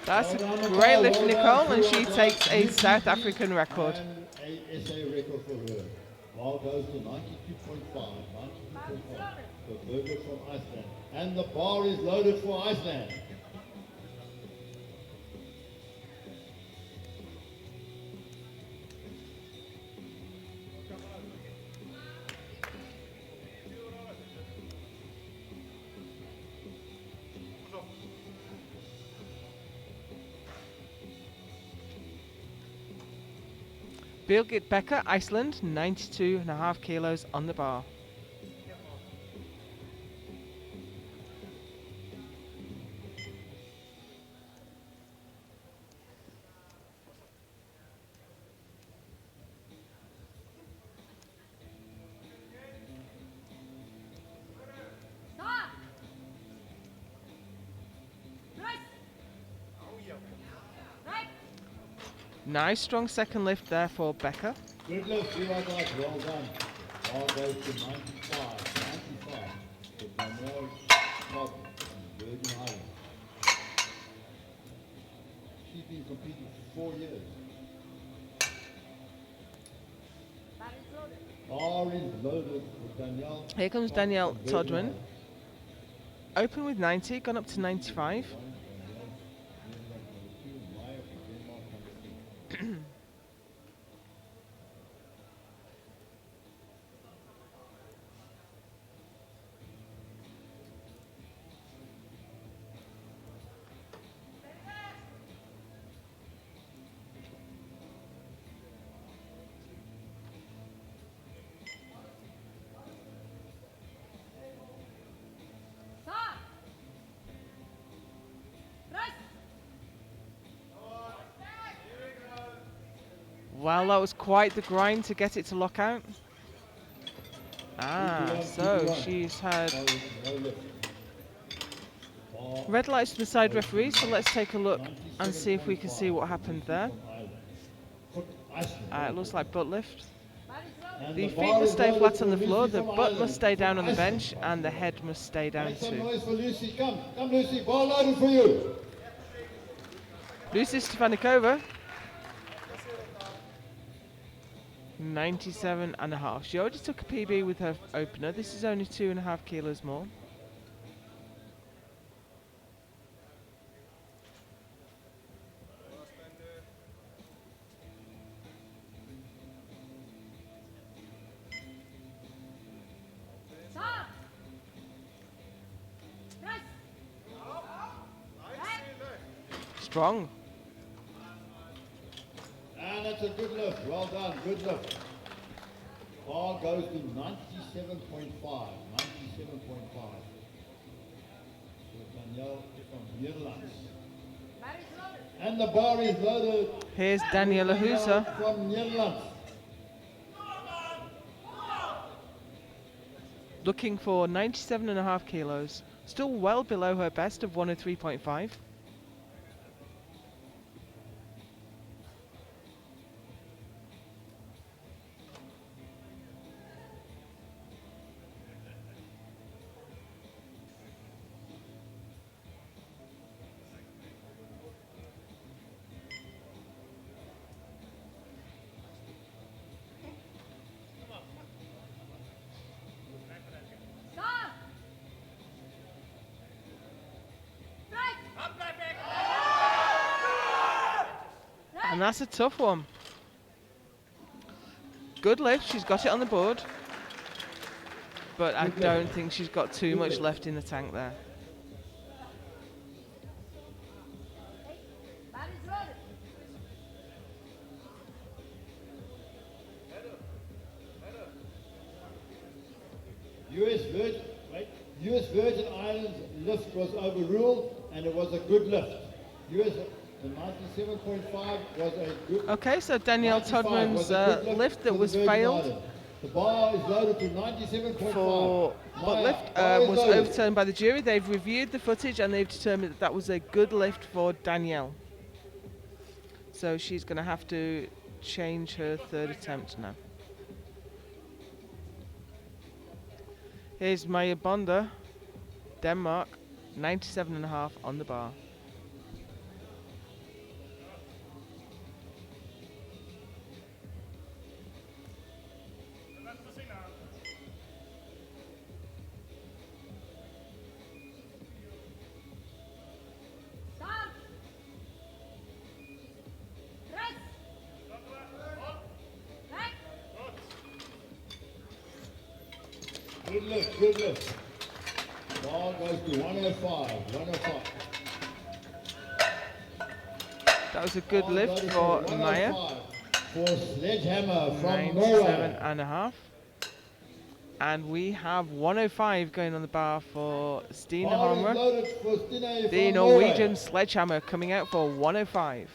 B: That's a great lift for Nicole, and she takes a South African record.
A: And a SA record for her. Bar goes to 92.5, 92.5 for Berger from Iceland. And the bar is loaded for Iceland.
B: Birgit Becker, Iceland, 92.5 kilos on the bar.
D: Stop. Press. Right.
B: Nice strong second lift there for Becker.
A: Good lift, you are guys, well done. Bar goes to 95, 95 for Danielle Todd from Virgin Islands. She's been competing for 4 years.
D: Bar is loaded.
A: Bar is loaded for Danielle.
B: Here comes
A: Todd
B: Danielle
A: from Virgin
B: Todman.
A: Islands.
B: Open with 90, gone up to 95. Well, that was quite the grind to get it to lock out. So she's had red lights to the side referee, so let's take a look and see if we can see what happened there. It looks like butt lift. The feet must stay flat on the floor, the butt must stay down on the bench, and the head must stay down
A: Make some
B: too.
A: noise for Lucy. Come, Lucy. Ball loaded for you.
B: Lucy Stefanikova, 97.5. She already took a PB with her opener. This is only 2.5 kilos more.
D: Stop. Press. Back.
B: Strong.
A: And that's a good lift. Well done. Good lift. Bar goes to 97.5. 97.5. So Danielle from Netherlands.
D: Bar is loaded.
A: And the bar is loaded.
B: Here's Daniela Husa.
A: From Netherlands.
B: Looking for 97.5 kilos. Still well below her best of 103.5.
D: Stop. Press.
B: And that's a tough one. Good lift, she's got it on the board. But I don't think she's got too much left in the tank there.
D: Bar is loaded.
A: US Virgin Islands lift was overruled and it was a good lift. US the 97.5 was a good.
B: Okay, so Danielle
A: 95
B: Todman's
A: was a good
B: lift that
A: for the
B: was
A: Virgin
B: failed
A: Islands. The bar is loaded to 97.5.
B: for butt lift was overturned by the jury. They've reviewed the footage and they've determined that that was a good lift for Danielle. So she's going to have to change her third attempt now. Here's Maya Bonda, Denmark, 97.5 on the bar.
D: Stop. Press. Back.
A: Good lift, good lift. Ball goes to 105, 105.
B: That was a good
A: Ball
B: lift
A: loaded
B: for
A: to
B: Maya,
A: 105 For Sledgehammer from Norway.
B: 97.5. And we have 105 going on the bar for Stine
A: Ball is
B: Hammer.
A: loaded for Stine
B: The
A: from
B: Norwegian
A: Norway.
B: Sledgehammer coming out for 105.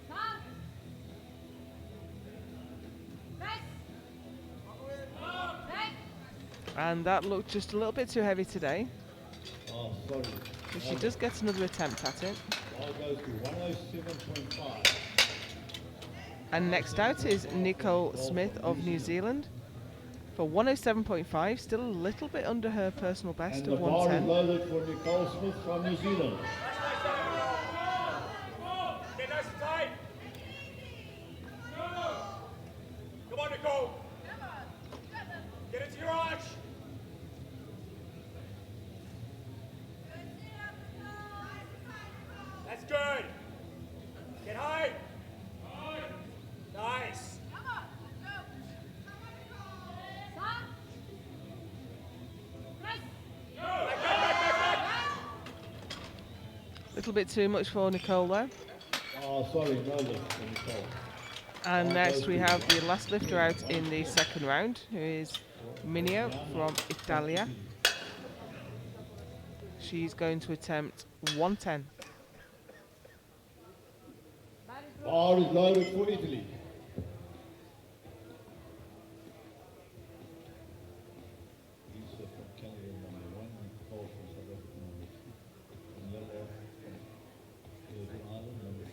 D: Stop. Press. Back.
B: And that looked just a little bit too heavy today.
A: Oh, sorry.
B: But she does get another attempt at it.
A: Ball goes to 107.5.
B: And next out is Nicole Smith of New Zealand for 107.5, still a little bit under her personal best
A: And the
B: of
A: bar is
B: 110.
A: loaded for Nicole Smith from New Zealand.
C: Get nice and tight. Come on, Nicole. Get into your arch. That's good. Get high. Nice.
B: Little bit too much for Nicole there.
A: Oh, sorry, no lift for Nicole.
B: And next we have the last lifter out in the second round, who is Minio from Italia. She's going to attempt 110.
A: Bar is loaded for Italy. Lisa from Canada, number 1, Nicole from South Africa, number 2, Daniela from Virgin Island, number 3.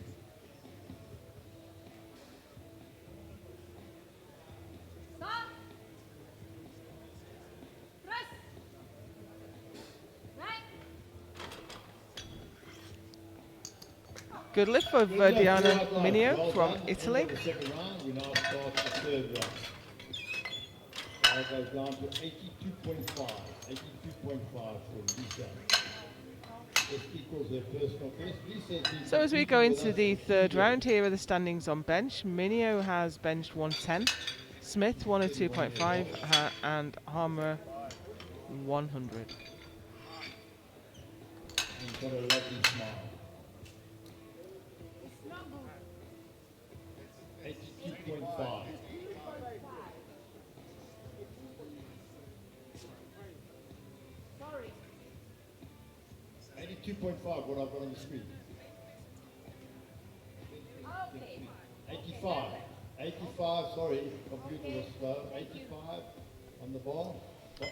D: Stop. Press. Right.
B: Good lift for Diana Minio from Italy.
A: End of the second round, we now start the third round. Now it goes down to 82.5. 82.5 for Lisa. This equals her personal best. Lisa's been
B: So as we go
A: competing with
B: into
A: us
B: the
A: for 2
B: third
A: years.
B: round, here are the standings on bench. Minio has benched 110, Smith 102.5, and Harmer 100.
A: He's got a lovely smile.
D: It's not good.
A: 82.5.
D: Sorry.
A: 82.5, what I've got on the screen.
D: Okay.
A: 85. 85, sorry, computer was slow. 85 on the bar.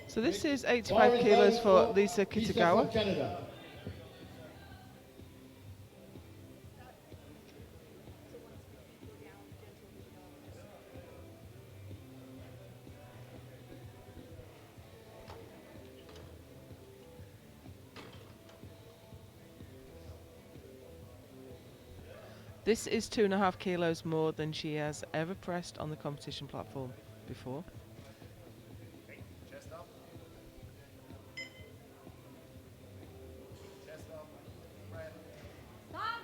B: So this is
A: Bar
B: 85
A: is
B: kilos
A: loaded
B: for Lisa
A: Lisa
B: Kitagawa.
A: from Canada.
B: This is 2.5 kilos more than she has ever pressed on the competition platform before.
C: Chest up. Chest up. Right.
D: Stop.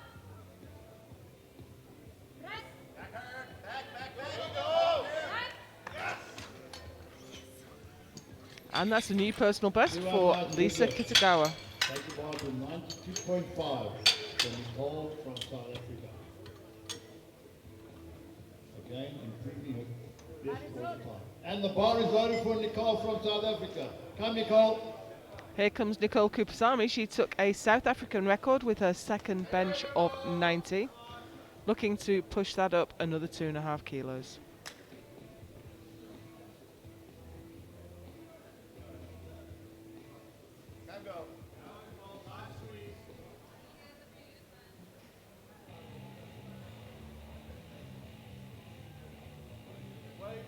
D: Press.
C: Back hard. Back. There you go.
D: Right.
B: And that's a new personal best for Lisa Kitagawa.
A: Take the bar to 92.5 for Nicole from South Africa. Again, improving her best all the time. And the bar is loaded for Nicole from South Africa. Come, Nicole.
B: Here comes Nicole Kupasamy. She took a South African record with her second bench of 90, looking to push that up another 2.5 kilos.
C: Time go. Wait.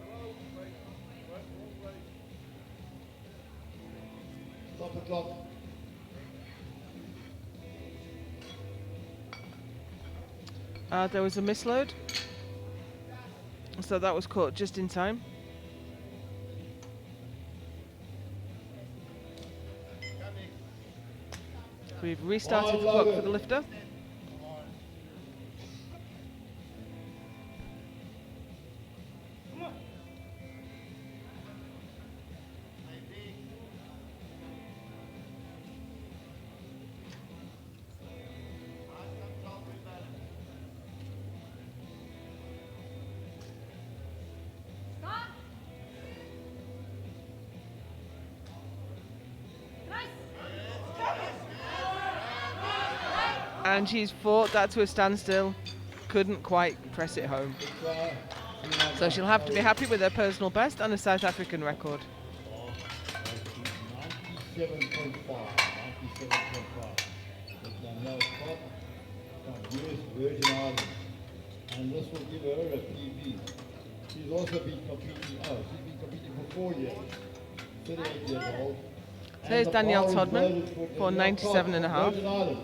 C: Hello, wait.
A: Stop the clock.
B: There was a misload, so that was caught just in time. We've restarted the clock for the lifter.
D: Stop. Press.
B: And she's fought that to a standstill. Couldn't quite press it home. So she'll have to be happy with her personal best and a South African record.
A: 97.5. 97.5. With Danielle Scott from US Virgin Islands. And this will give her a PB. She's also been competing, she's been competing for 4 years. 38 years old.
B: So here's
A: And the
B: Danielle
A: bar is
B: Todman
A: loaded
B: for
A: Danielle
B: 97 and a
A: Todd from
B: half.
A: Virgin Islands.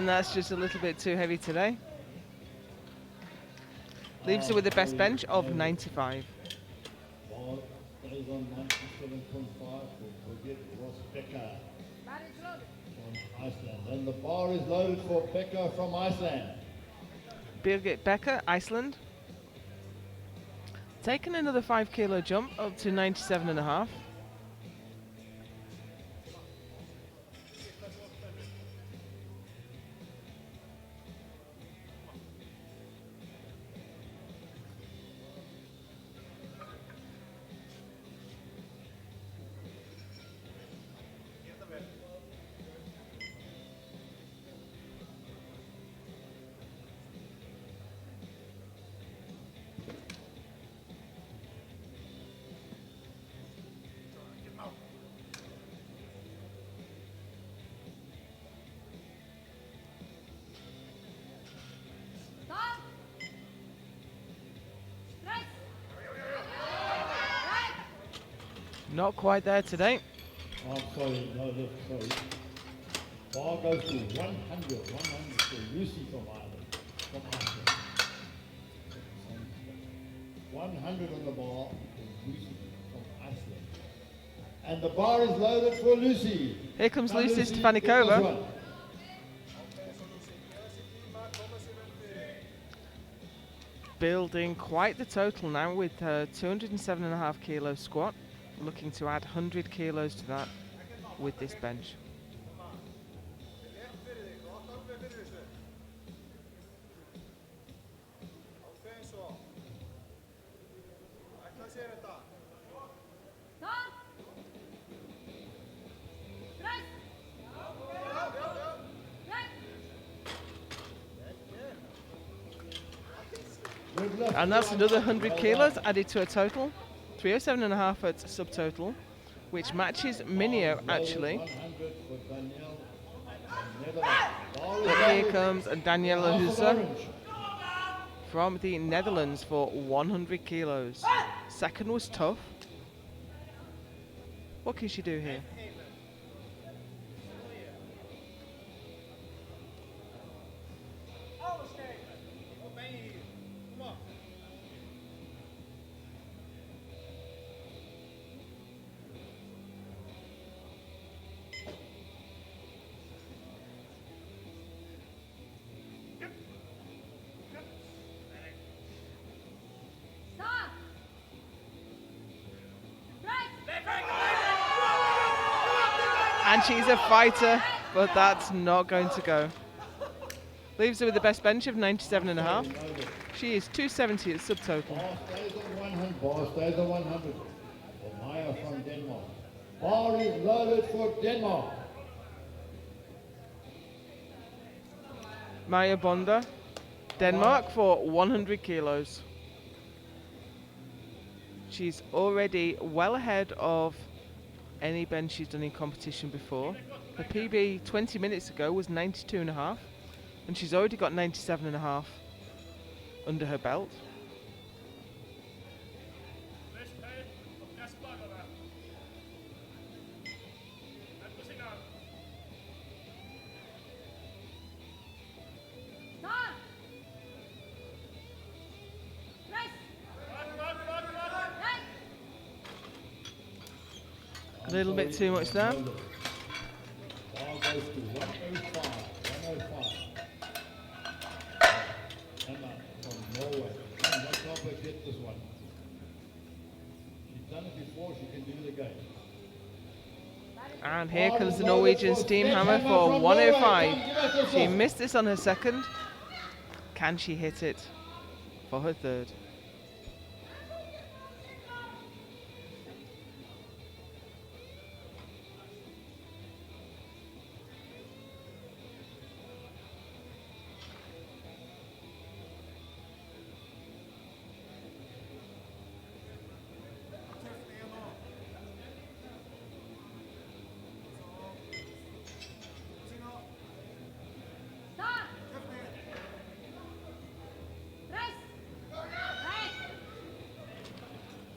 B: And that's just a little bit too heavy today. Leaves her with a best bench of 95.
A: Bar stays on 97.5 for Birgit Becker
D: Bar is loaded.
A: from Iceland. And the bar is loaded for Becker from Iceland.
B: Birgit Becker, Iceland. Taking another 5 kilo jump up to 97.5.
D: Stop. Press. Right.
B: Not quite there today.
A: Oh, I'm sorry, no, look, sorry. Bar goes to 100 for Lucy from Ireland. From Iceland. 100 on the bar for Lucy from Iceland. And the bar is loaded for Lucy.
B: Here comes
A: Now,
B: Lucy
A: get this
B: Stefanikova.
A: one.
B: Building quite the total now with her 207.5 kilo squat. Looking to add 100 kilos to that with this bench.
D: Stop. Press. Right.
A: Good luck.
B: And that's another 100 kilos added to a total. 307.5 at subtotal, which matches Minio actually.
A: 100 for Danielle. Netherlands. Bar is
B: But here
A: loaded.
B: comes Daniela
A: Half of
B: Husa
A: orange.
B: from the Netherlands for 100 kilos. Second was tough. What can she do here?
D: Stop. Press.
B: And she's a fighter, but that's not going to go. Leaves her with the best bench of 97.5. She is 270 at subtotal.
A: Bar stays on 100. Bar stays on 100. For Maya from Denmark. Bar is loaded for Denmark.
B: Maya Bonda, Denmark for 100 kilos. She's already well ahead of any bench she's done in competition before. Her PB 20 minutes ago was 92.5, and she's already got 97.5 under her belt.
D: Stop. Press. Right.
B: A little bit too much there.
A: Bar goes to 105. 105. Emma from Norway. Come on, let's help her get this one. She's done it before, she can do it again.
B: And here comes the Norwegian steam hammer for 105. She missed this on her second. Can she hit it for her third?
D: Stop. Press.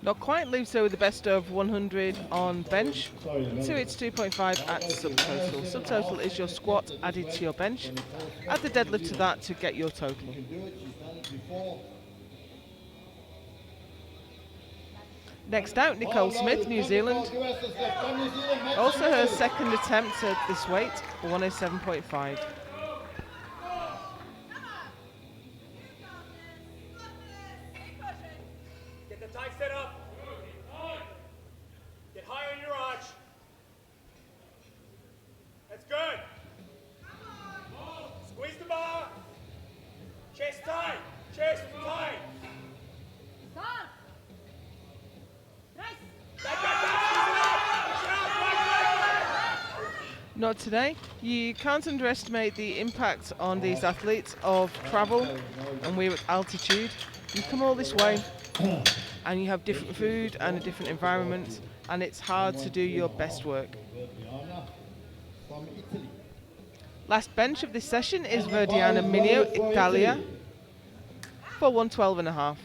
B: Not quite, leaves her with the best of 100 on bench.
A: Sorry,
B: To its 2.5 at subtotal. Subtotal is your squat added to your bench. Add the deadlift to that to get your total.
A: You can do it, she's done it before.
B: Next out, Nicole Smith, New Zealand. Also her second attempt at this weight, 107.5.
C: Get the tight set up. Get higher in your arch. That's good. Squeeze the bar. Chest tight. Chest tight.
D: Start. Rise.
C: Back, back, back. Squeeze it up. Push it up. Back, back, back.
B: Not today. You can't underestimate the impact on these athletes of travel, and we're at altitude. You come all this way and you have different food and a different environment, and it's hard to do your best work.
A: From Italy.
B: Last bench of this session is Verdiana Mineo, Italia, for 112.5.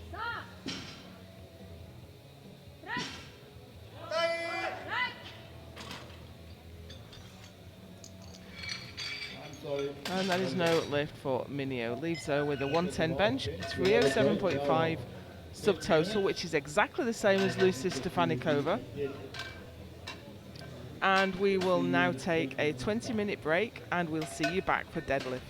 D: Start. Rise. Right.
A: I'm sorry.
B: And that is no lift for Mineo. Leaves her with a 110 bench, 307.5 subtotal, which is exactly the same as Lucy Stefanikova. And we will now take a 20-minute break, and we'll see you back for deadlift.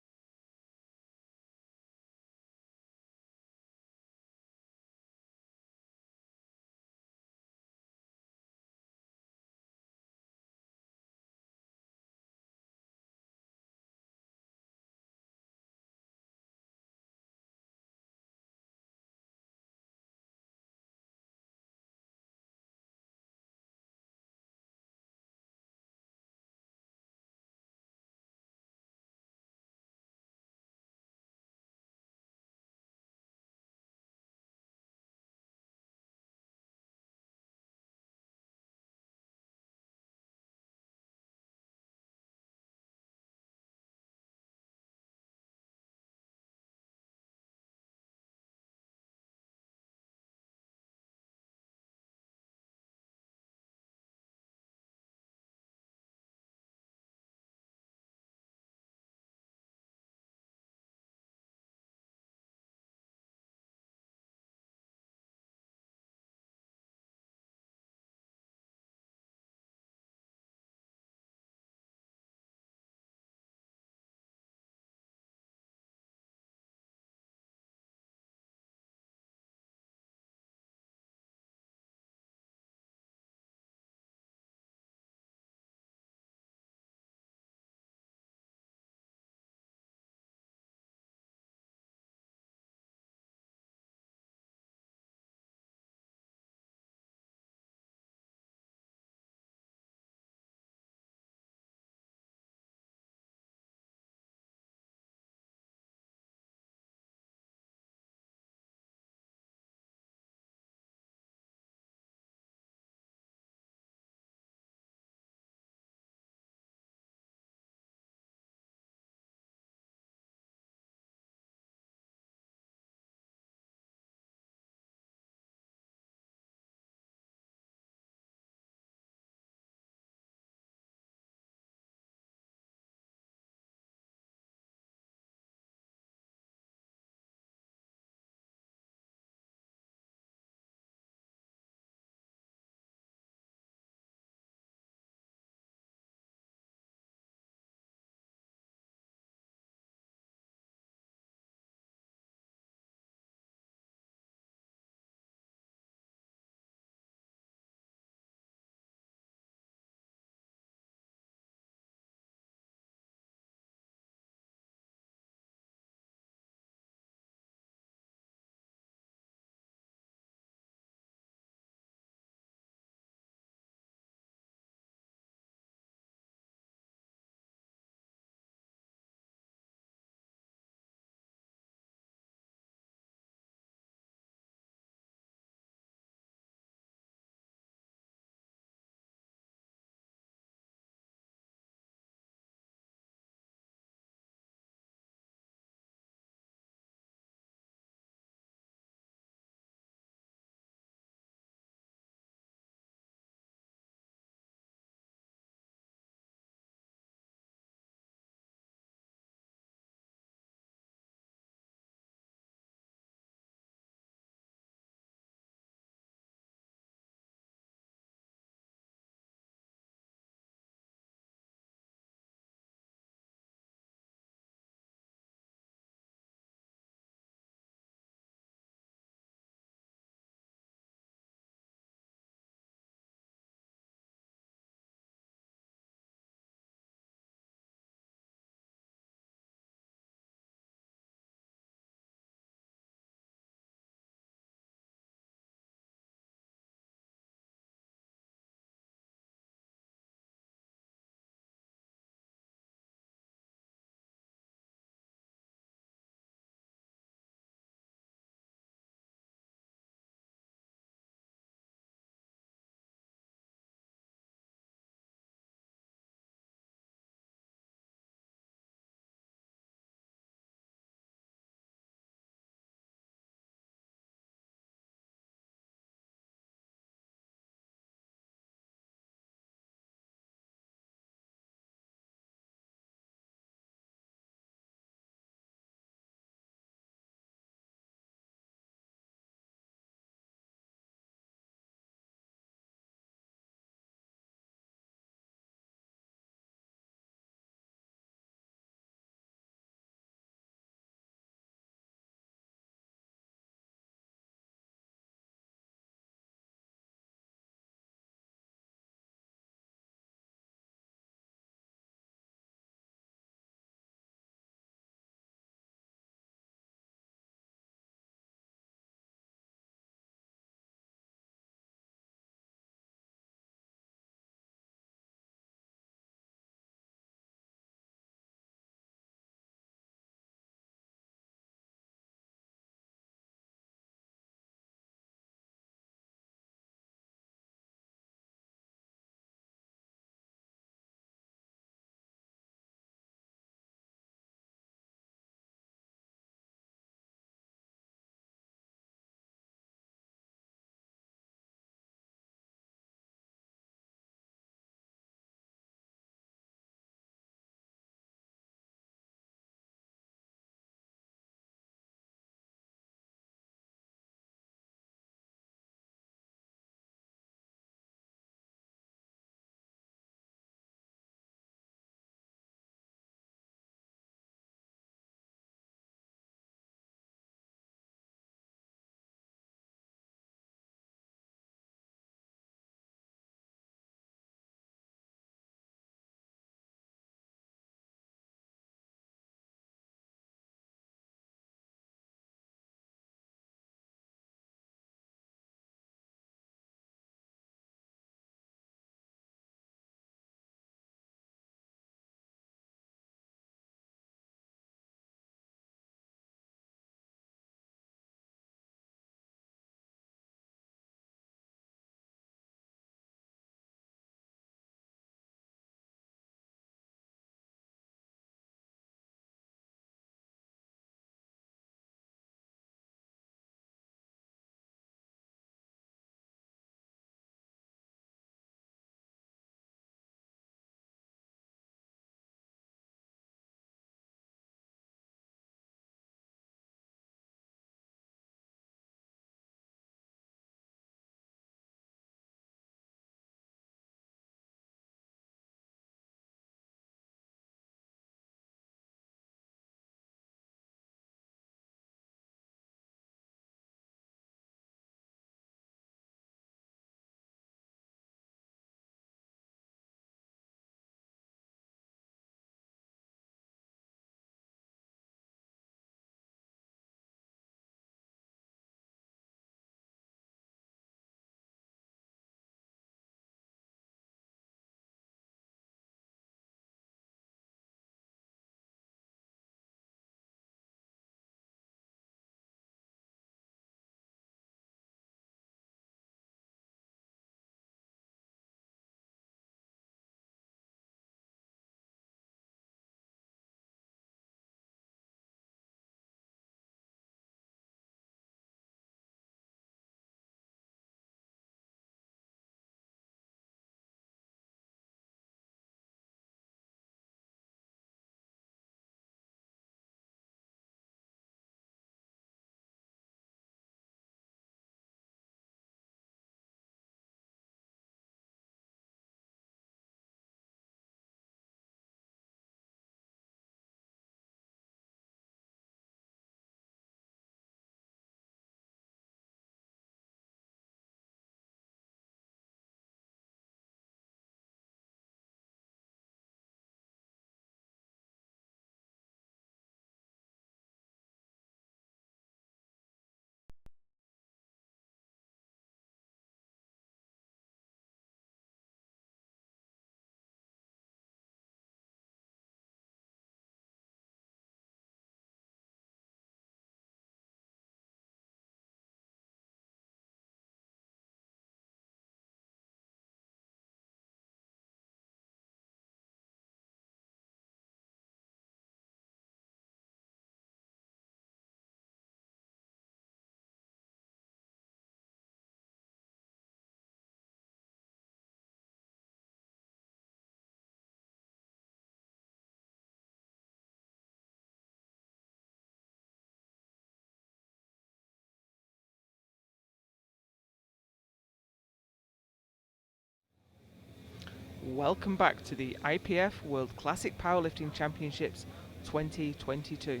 B: welcome back to the IPF World Classic Powerlifting Championships 2022.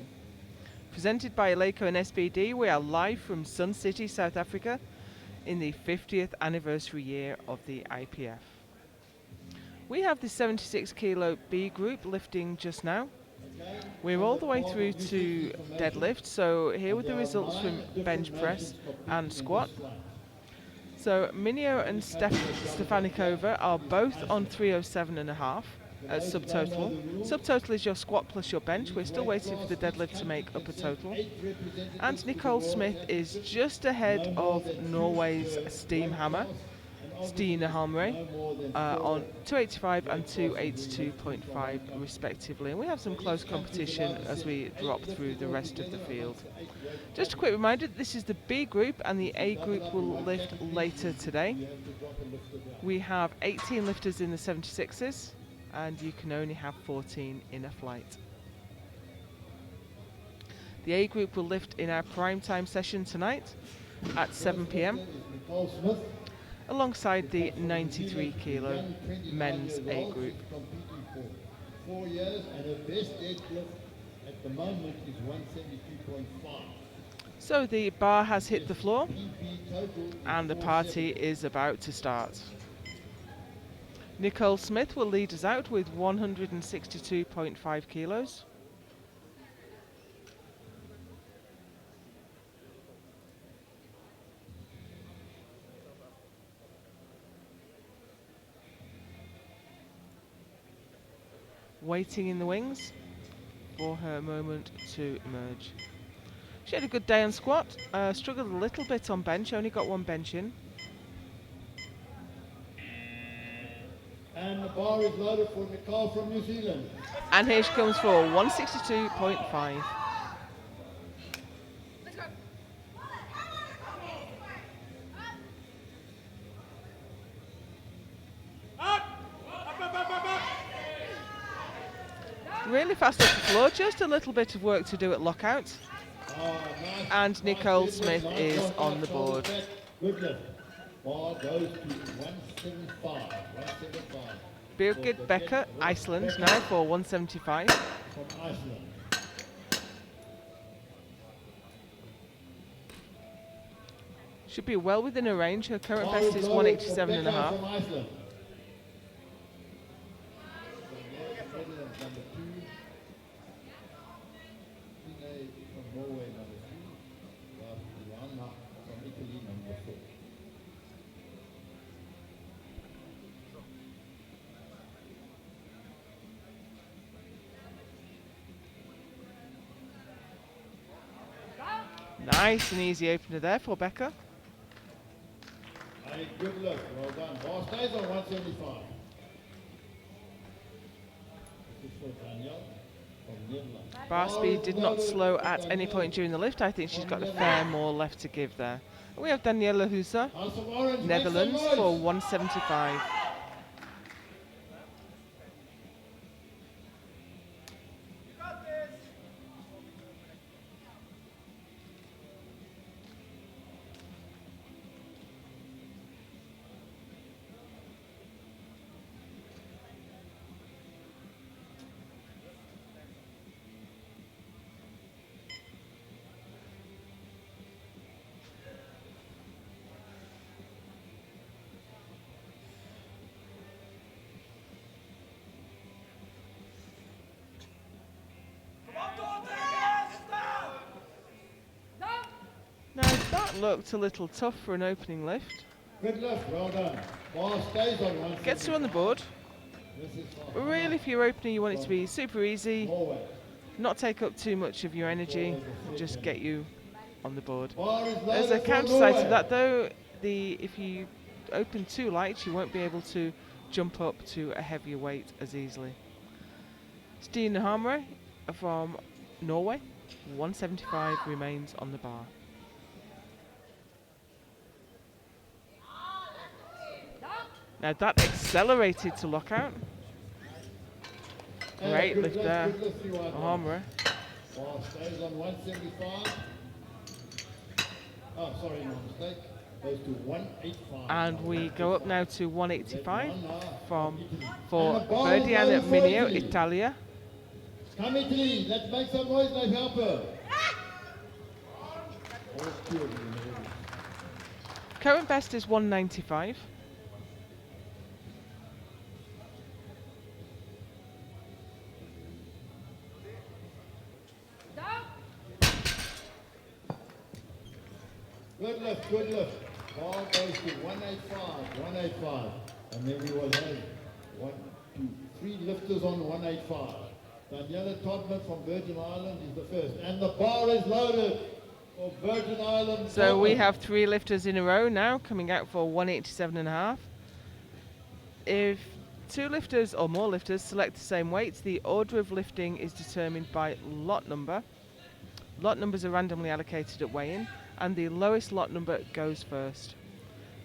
B: Presented by Eleiko and SBD, we are live from Sun City, South Africa in the 50th anniversary year of the IPF. We have the 76 kilo B group lifting just now. We're all the way through to deadlift, so here are the results from bench press and squat. So Minio and Stefanikova are both on 307.5 at subtotal. Subtotal is your squat plus your bench. We're still waiting for the deadlift to make upper total. And Nicole Smith is just ahead of Norway's Steam Hammer, Stine Hamre, on 285 and 282.5 respectively. And we have some close competition as we drop through the rest of the field. Just a quick reminder, this is the B group and the A group will lift later today. We have 18 lifters in the 76s and you can only have 14 in a flight. The A group will lift in our prime time session tonight at 7 p.m. alongside the 93 kilo men's A group.
A: 4 years and her best deadlift at the moment is 172.5.
B: So the bar has hit the floor and the party is about to start. Nicole Smith will lead us out with 162.5 kilos. Waiting in the wings for her moment to emerge. She had a good day on squat, struggled a little bit on bench, only got one bench in.
A: And the bar is loaded for Nicole from New Zealand.
B: And here she comes for 162.5.
D: Let's go.
B: Really fast off the floor, just a little bit of work to do at lockout.
A: Nice.
B: And Nicole Smith is on the board.
A: Good lift. Bar goes to 175.
B: Birgit Becker, Iceland, now for 175.
A: From Iceland.
B: Should be well within her range. Her current
A: Bar
B: best is
A: loaded for
B: 187.5.
A: Becker from Iceland. Number 2. Ine from Norway, number 3. Joanna from Italy, number 4.
B: Nice and easy opener there for Becker.
A: Hey, good look, well done. Bar stays on 175. This is for Danielle from Netherlands.
B: Bar speed did not slow at any point during the lift. I think she's got a fair more left to give there. And we have Daniela Husa,
A: House of Orange, make
B: Netherlands,
A: some noise.
B: for 175. Now that looked a little tough for an opening lift.
A: Good lift, well done. Bar stays on 175.
B: Gets her on the board.
A: This is for
B: Really, for your opener, you want it to be super easy,
A: Norway.
B: not take up too much of your energy, and just get you on the board.
A: Bar is
B: There's a
A: loaded for
B: counter side to
A: Norway.
B: that though. If you open too light, you won't be able to jump up to a heavier weight as easily. Stine Hamre from Norway, 175 remains on the bar. Now that accelerated to lockout. Great lift there. Hamre.
A: Bar stays on 175. Oh, sorry, my mistake. goes to 185.
B: And we go up now to 185 for
A: And the bar is
B: Verdiana
A: loaded for
B: Mineo,
A: Italy.
B: Italia.
A: Come Italy, let's make some noise, let's help her. All two of you, ladies.
B: Current best is 195.
A: Good lift, good lift. Ball goes to 185, 185. And then we will have 1, 2, 3 lifters on 185. Daniela Todman from Virgin Islands is the first. And the bar is loaded for Virgin Islands.
B: So we
A: Todman.
B: have 3 lifters in a row now coming out for 187.5. If 2 lifters or more lifters select the same weights, the order of lifting is determined by lot number. Lot numbers are randomly allocated at weigh-in, and the lowest lot number goes first.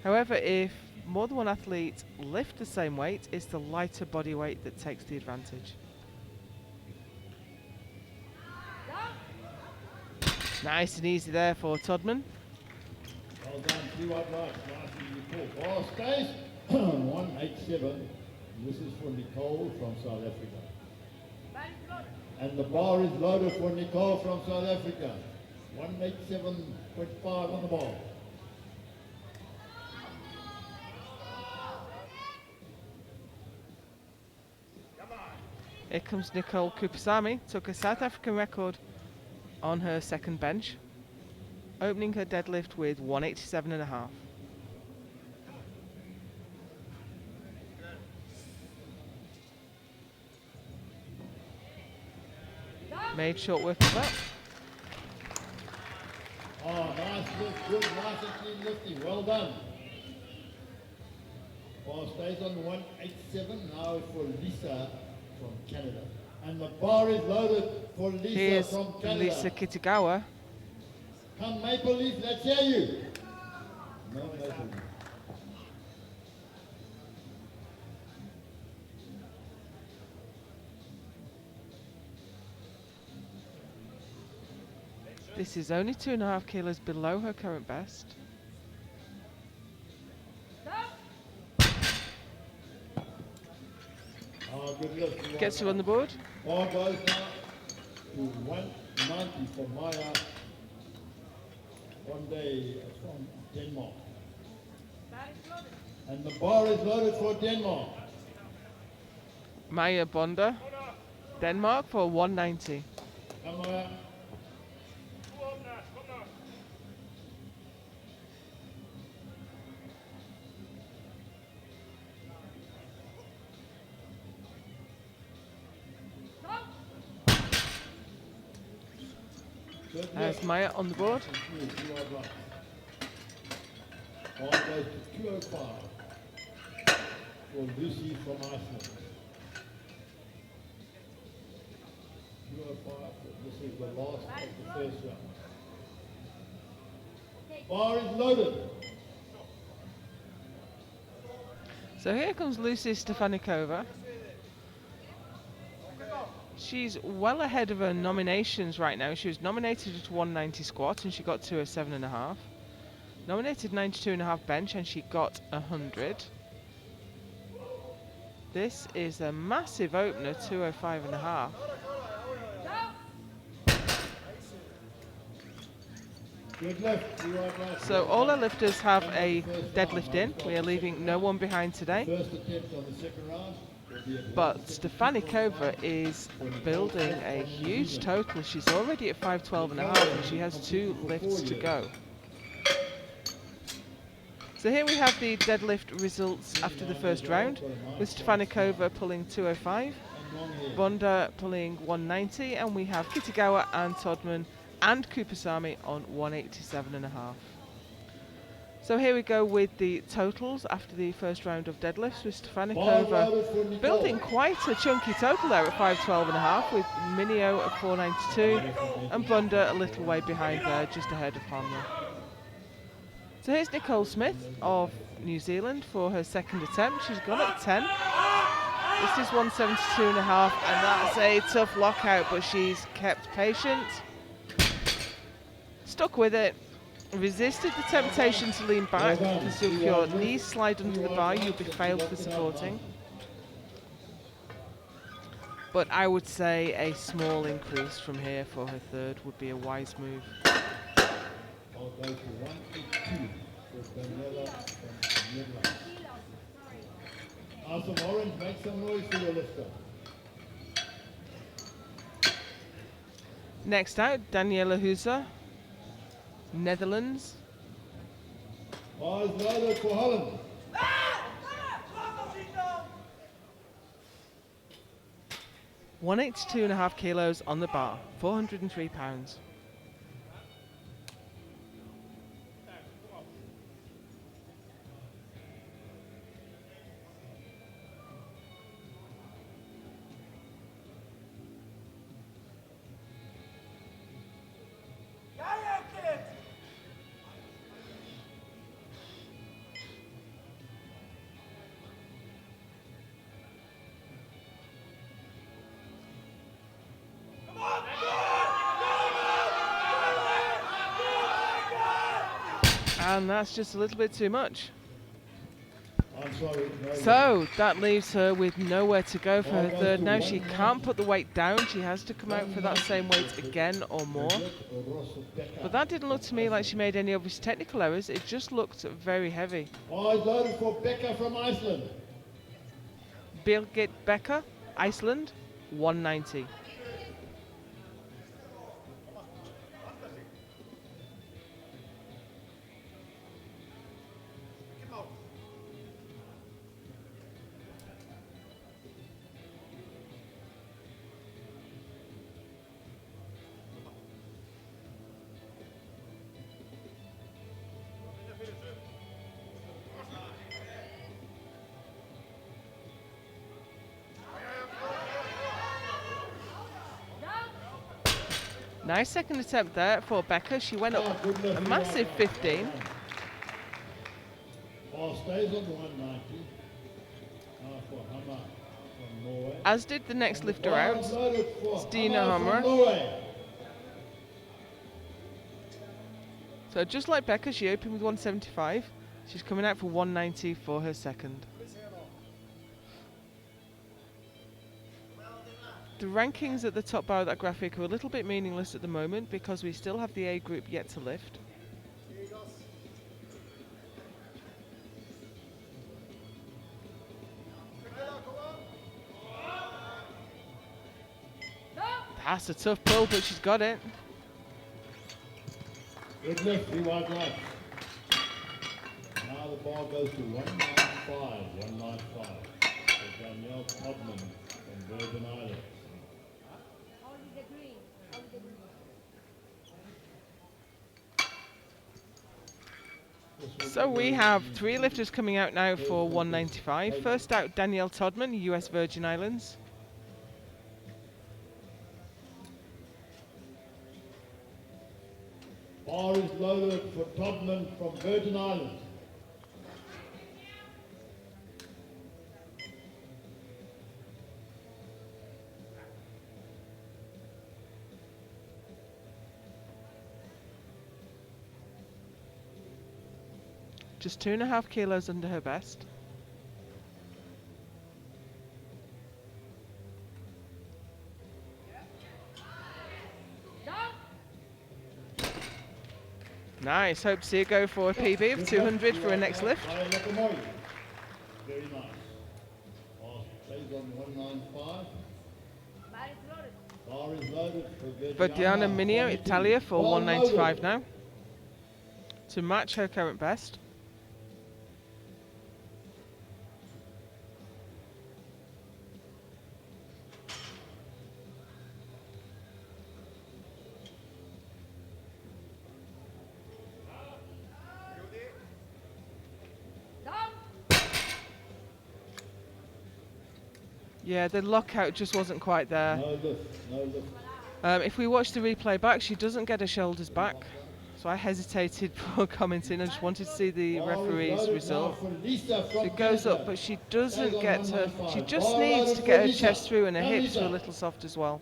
B: However, if more than one athlete lift the same weight, it's the lighter body weight that takes the advantage. Nice and easy there for Todman.
A: Well done, 2 up right. Nice and pull. Ball stays 187. This is for Nicole from South Africa. And the bar is loaded for Nicole from South Africa. 187.5 on the ball.
B: Here comes Nicole Kupasamy, took a South African record on her second bench, opening her deadlift with 187.5. Made short work of that.
A: Oh, nice lift, good, nice and clean lifting. Well done. Ball stays on 187 now for Lisa from Canada. And the bar is loaded for Lisa
B: Here's
A: from Canada.
B: Lisa Kitagawa.
A: Come Maple Leaf, let's hear you. No Maple Leaf.
B: This is only 2.5 kilos below her current best.
A: Oh, good lift.
B: Gets her on the board.
A: Ball goes now to 190 for Maya one day from Denmark. And the bar is loaded for Denmark.
B: Maya Bonda, Denmark for 190.
A: Come Maya.
B: There's Maya on the board.
A: Ball goes to 205 for Lucy from Iceland. 205, this is the last of the first round. Bar is loaded.
B: So here comes Lucy Stefanikova. She's well ahead of her nominations right now. She was nominated at 190 squat and she got to a 7.5. Nominated 92.5 bench and she got 100. This is a massive opener, 205.5.
A: Good lift.
B: So all our lifters have a deadlift in. We are leaving no one behind today.
A: First attempt on the second round.
B: But Stefanikova is building a huge total. She's already at 512.5 and she has 2 lifts to go. So here we have the deadlift results after the first round, with Stefanikova pulling 205, Bonda pulling 190, and we have Kitagawa and Todman and Kupasamy on 187.5. So here we go with the totals after the first round of deadlifts, with Stefanikova building quite a chunky total there at 512.5, with Mineo at 492 and Bonda a little way behind there, just ahead of Palmer. So here's Nicole Smith of New Zealand for her second attempt. She's gone at 10. This is 172.5 and that's a tough lockout, but she's kept patient, stuck with it, Resisted the temptation to lean back, because if your knees slide under the bar, you'll be failed for supporting. But I would say a small increase from here for her third would be a wise move.
A: I'll go to 182 for Daniela from Netherlands. House of Orange, make some noise for your lifter.
B: Next out, Daniela Huza, Netherlands.
A: Eyes loaded for Holland.
B: 182.5 kilos on the bar, 403 pounds. And that's just a little bit too much.
A: I'm sorry. No,
B: So that leaves her with nowhere to go for her third now. She can't put the weight down. She has to come out for that same weight again or more. But that didn't look to me like she made any obvious technical errors. It just looked very heavy.
A: Eyes loaded for Becca from Iceland.
B: Birgit Becker, Iceland, 190. Nice second attempt there for Becker. She went up a massive 15.
A: Stays on 190. For Hammer from Norway.
B: As did the next lifter out, Stina Hammer. So just like Becker, she opened with 175. She's coming out for 190 for her second. The rankings at the top bar of that graphic are a little bit meaningless at the moment because we still have the A group yet to lift. That's a tough pull, but she's got it.
A: Good lift, 3 wide right. Now the bar goes to 195 for Danielle Todman from Virgin Islands.
B: So we have 3 lifters coming out now for 195. First out, Danielle Todman, US Virgin Islands.
A: Bar is loaded for Todman from Virgin Islands.
B: Just 2.5 kilos under her best. Nice, hope to see her go for a PB of 200 for her next lift.
A: Very nice. Stays on 195. Bar is loaded for
B: Virginia Mineo, Italia for 195 now. To match her current best. Yeah, the lockout just wasn't quite there.
A: No lift, no lift.
B: If we watch the replay back, she doesn't get her shoulders back. So I hesitated before commenting. I just wanted to see the referee's result. So it goes up, but she doesn't get her. She just needs to get her chest through, and her hips are a little soft as well.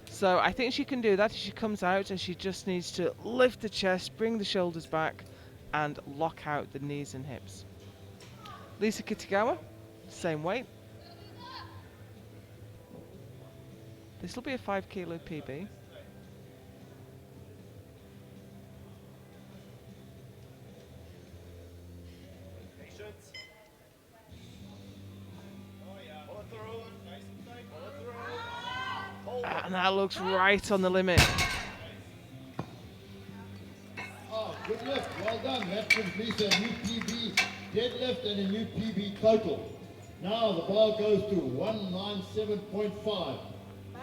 B: So I think she can do that if she comes out, and she just needs to lift the chest, bring the shoulders back, and lock out the knees and hips. Lisa Kitagawa, same weight. This will be a 5 kilo PB.
C: Patience. Oh yeah. Pull it through. Nice and tight. Pull it through. Hold it.
B: And that looks right on the limit.
A: Oh, good lift. Well done. That gives Lisa a new PB deadlift and a new PB total. Now the bar goes to 197.5.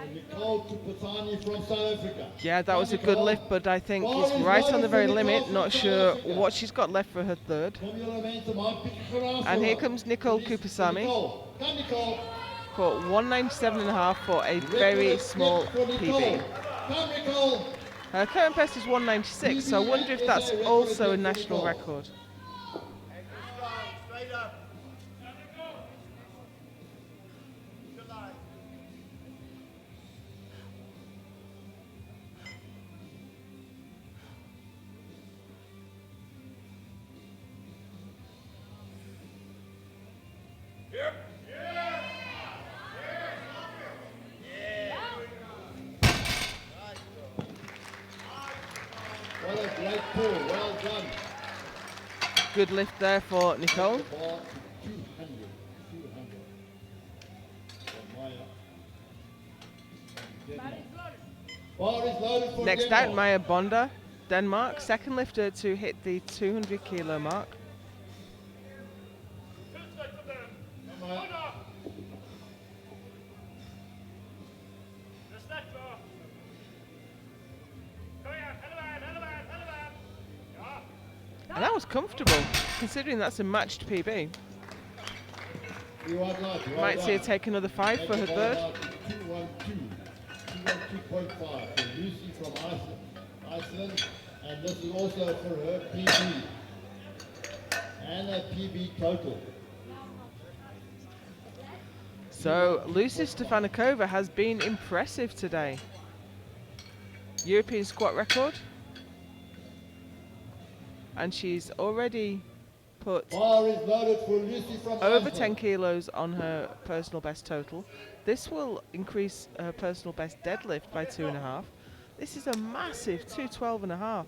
A: And Nicole Tupatani from South Africa.
B: Yeah, that was a good lift, but I think it's right on the very limit. Not sure what she's got left for her third. And here comes Nicole Kupasamy for 197.5 for a very small PB. Her current best is 196, so I wonder if that's also a national record.
C: Straight up. Good line. Here.
A: What a great pull. Well done.
B: Good lift there for Nicole.
A: The bar to 200. 200. For Maya. Denmark. Bar is loaded for
B: Next
A: Denmark.
B: out, Maya Bonda, Denmark. Second lifter to hit the 200 kilo mark.
A: Maya.
B: And that was comfortable, considering that's a matched PB.
A: You are right. You are
B: Might see her
A: right.
B: take another 5 for her third.
A: 212.5 for Lucy from Iceland, and this is also for her PB and a PB total.
B: So Lucy Stefanikova has been impressive today. European squat record, and she's already put
A: Bar is loaded for Lucy from
B: over
A: Iceland.
B: 10 kilos on her personal best total. This will increase her personal best deadlift by 2.5. This is a massive 212.5.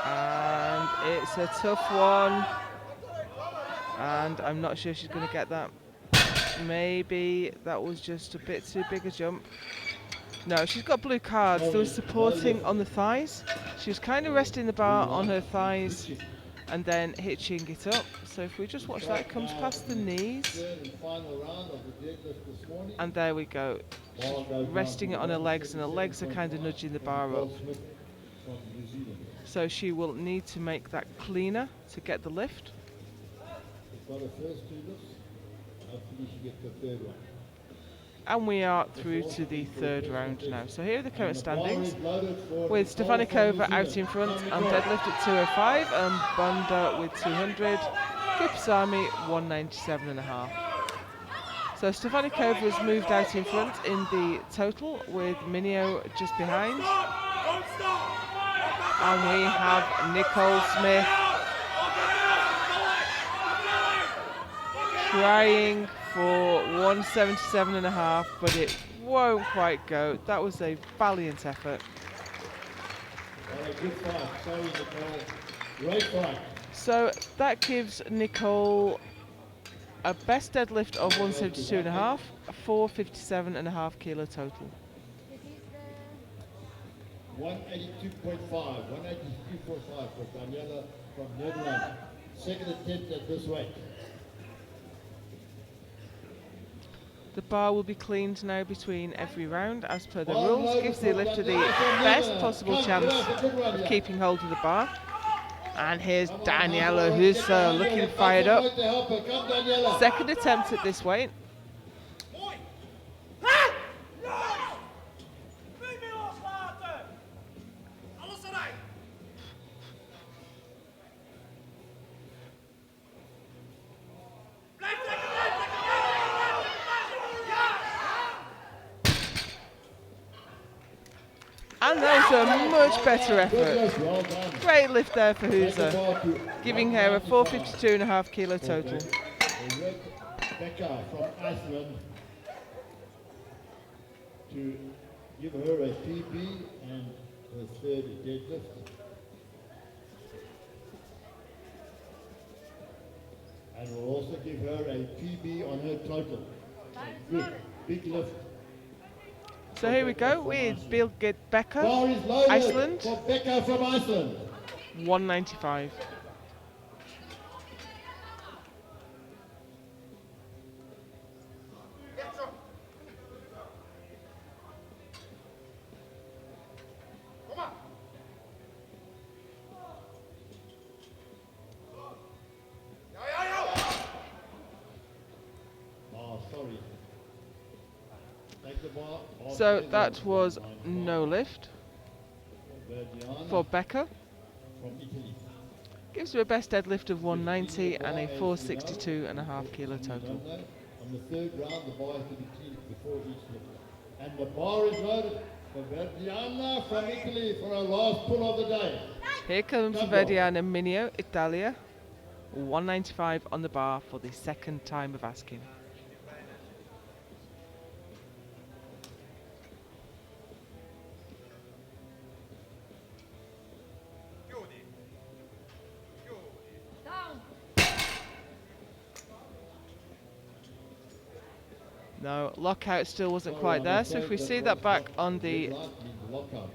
B: And it's a tough one. And I'm not sure she's going to get that. Maybe that was just a bit too big a jump. No, she's got blue cards. There was supporting on the thighs. She was kind of resting the bar on her thighs and then hitching it up. So if we just watch that, it comes past the knees.
A: Third and final round of the deadlift this morning.
B: And there we go. She's resting it on her legs, and her legs are kind of nudging the bar up.
A: Smith from New Zealand.
B: So she will need to make that cleaner to get the lift.
A: She's got her first 2 lifts. Hopefully she gets the third one.
B: And we are through to the third round now. So here are the current
A: And the bar
B: standings,
A: is loaded for
B: with
A: Nicole from
B: Stefanikova
A: New
B: out
A: Zealand.
B: in front
A: Come,
B: on
A: Nicole.
B: deadlift at 205 and Bonda with 200, Kupasamy 197.5. So Stefanikova has moved out in front in the total, with Minio just behind.
C: Don't stop.
B: And we have Nicole Smith trying for 177.5, but it won't quite go. That was a valiant effort.
A: What a good fight. Sorry, Nicole. Great fight.
B: So that gives Nicole a best deadlift of 172.5, a 457.5 kilo total.
D: This is
A: 182.5, 182.5 for Daniela from Netherlands. Second attempt at this weight.
B: The bar will be cleaned now between every round as per the
A: Bar
B: rules.
A: loaded
B: Gives
A: for
B: the lifter the
A: Daniela from
B: best
A: Netherlands.
B: possible
A: Come,
B: chance
A: Daniela, good one,
B: of
A: yeah.
B: keeping hold of the bar. And here's
A: Come on,
B: Daniela
A: Daniela,
B: who's
A: get behind her,
B: looking
A: get back
B: fired
A: some
B: up.
A: weight to help her. Come, Daniela.
B: Second attempt at this weight.
C: Mooi. Ha! Nice. Niet meer loslaten. Alles eruit.
B: That's a much better
A: Good
B: effort.
A: lift, well done.
B: Great lift there for
A: Take the
B: Hooser,
A: bar to
B: giving her a
A: 195.
B: 452.5 kilo total.
A: Becca from Iceland to give her a PB and her third deadlift. And we'll also give her a PB on her total. Good, big lift.
B: So here we go with Birgit Becker,
A: Bar is loaded
B: Iceland,
A: for Becca from Iceland.
B: 195.
C: Come on.
A: Oh, sorry. Take the bar.
B: So that was no lift
A: Verdiana
B: for Becker.
A: from Italy.
B: Gives her a best deadlift of 190 and a 462.5 kilo total.
A: On the third round, the bar has to be cleaned before each lift. And the bar is loaded for Verdiana from Italy for our last pull of the day.
B: Here comes Verdiana Minio, Italia, 195 on the bar for the second time of asking.
D: Down.
B: No, lockout still wasn't quite there, so if we see that back on the
A: Lockout.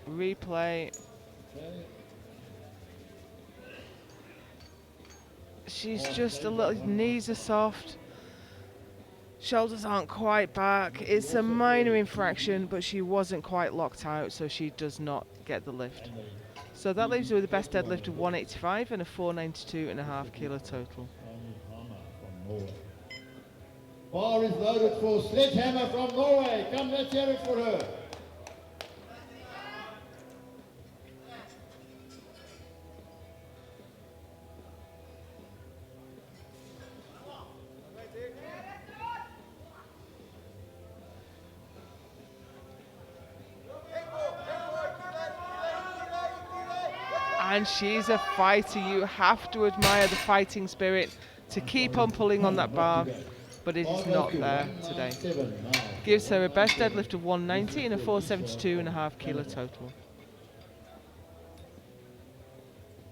B: replay,
A: Okay.
B: she's just a little, knees are soft, shoulders aren't quite back. It's a minor infraction, but she wasn't quite locked out, so she does not get the lift. So that leaves her with a best deadlift of 185 and a 492.5 kilo total.
A: Hammer from Norway. Bar is loaded for Sledgehammer from Norway. Come, let's hear it for her.
B: And she's a fighter. You have to admire the fighting spirit to keep on pulling on that bar, but it is not there today. Gives her a best deadlift of 190 and a 472.5 kilo total.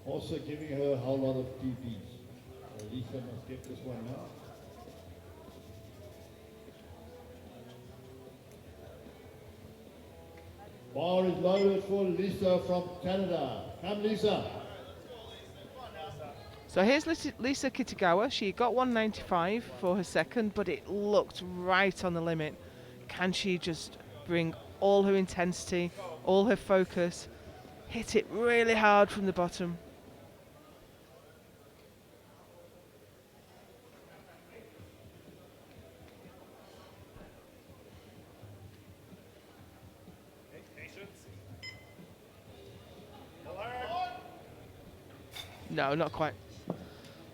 A: Also giving her a whole lot of PBs. Lisa must get this one now. Bar is loaded for Lisa from Canada. Come, Lisa.
B: So here's Lisa Kitagawa. She got 195 for her second, but it looked right on the limit. Can she just bring all her intensity, all her focus, hit it really hard from the bottom? No, not quite.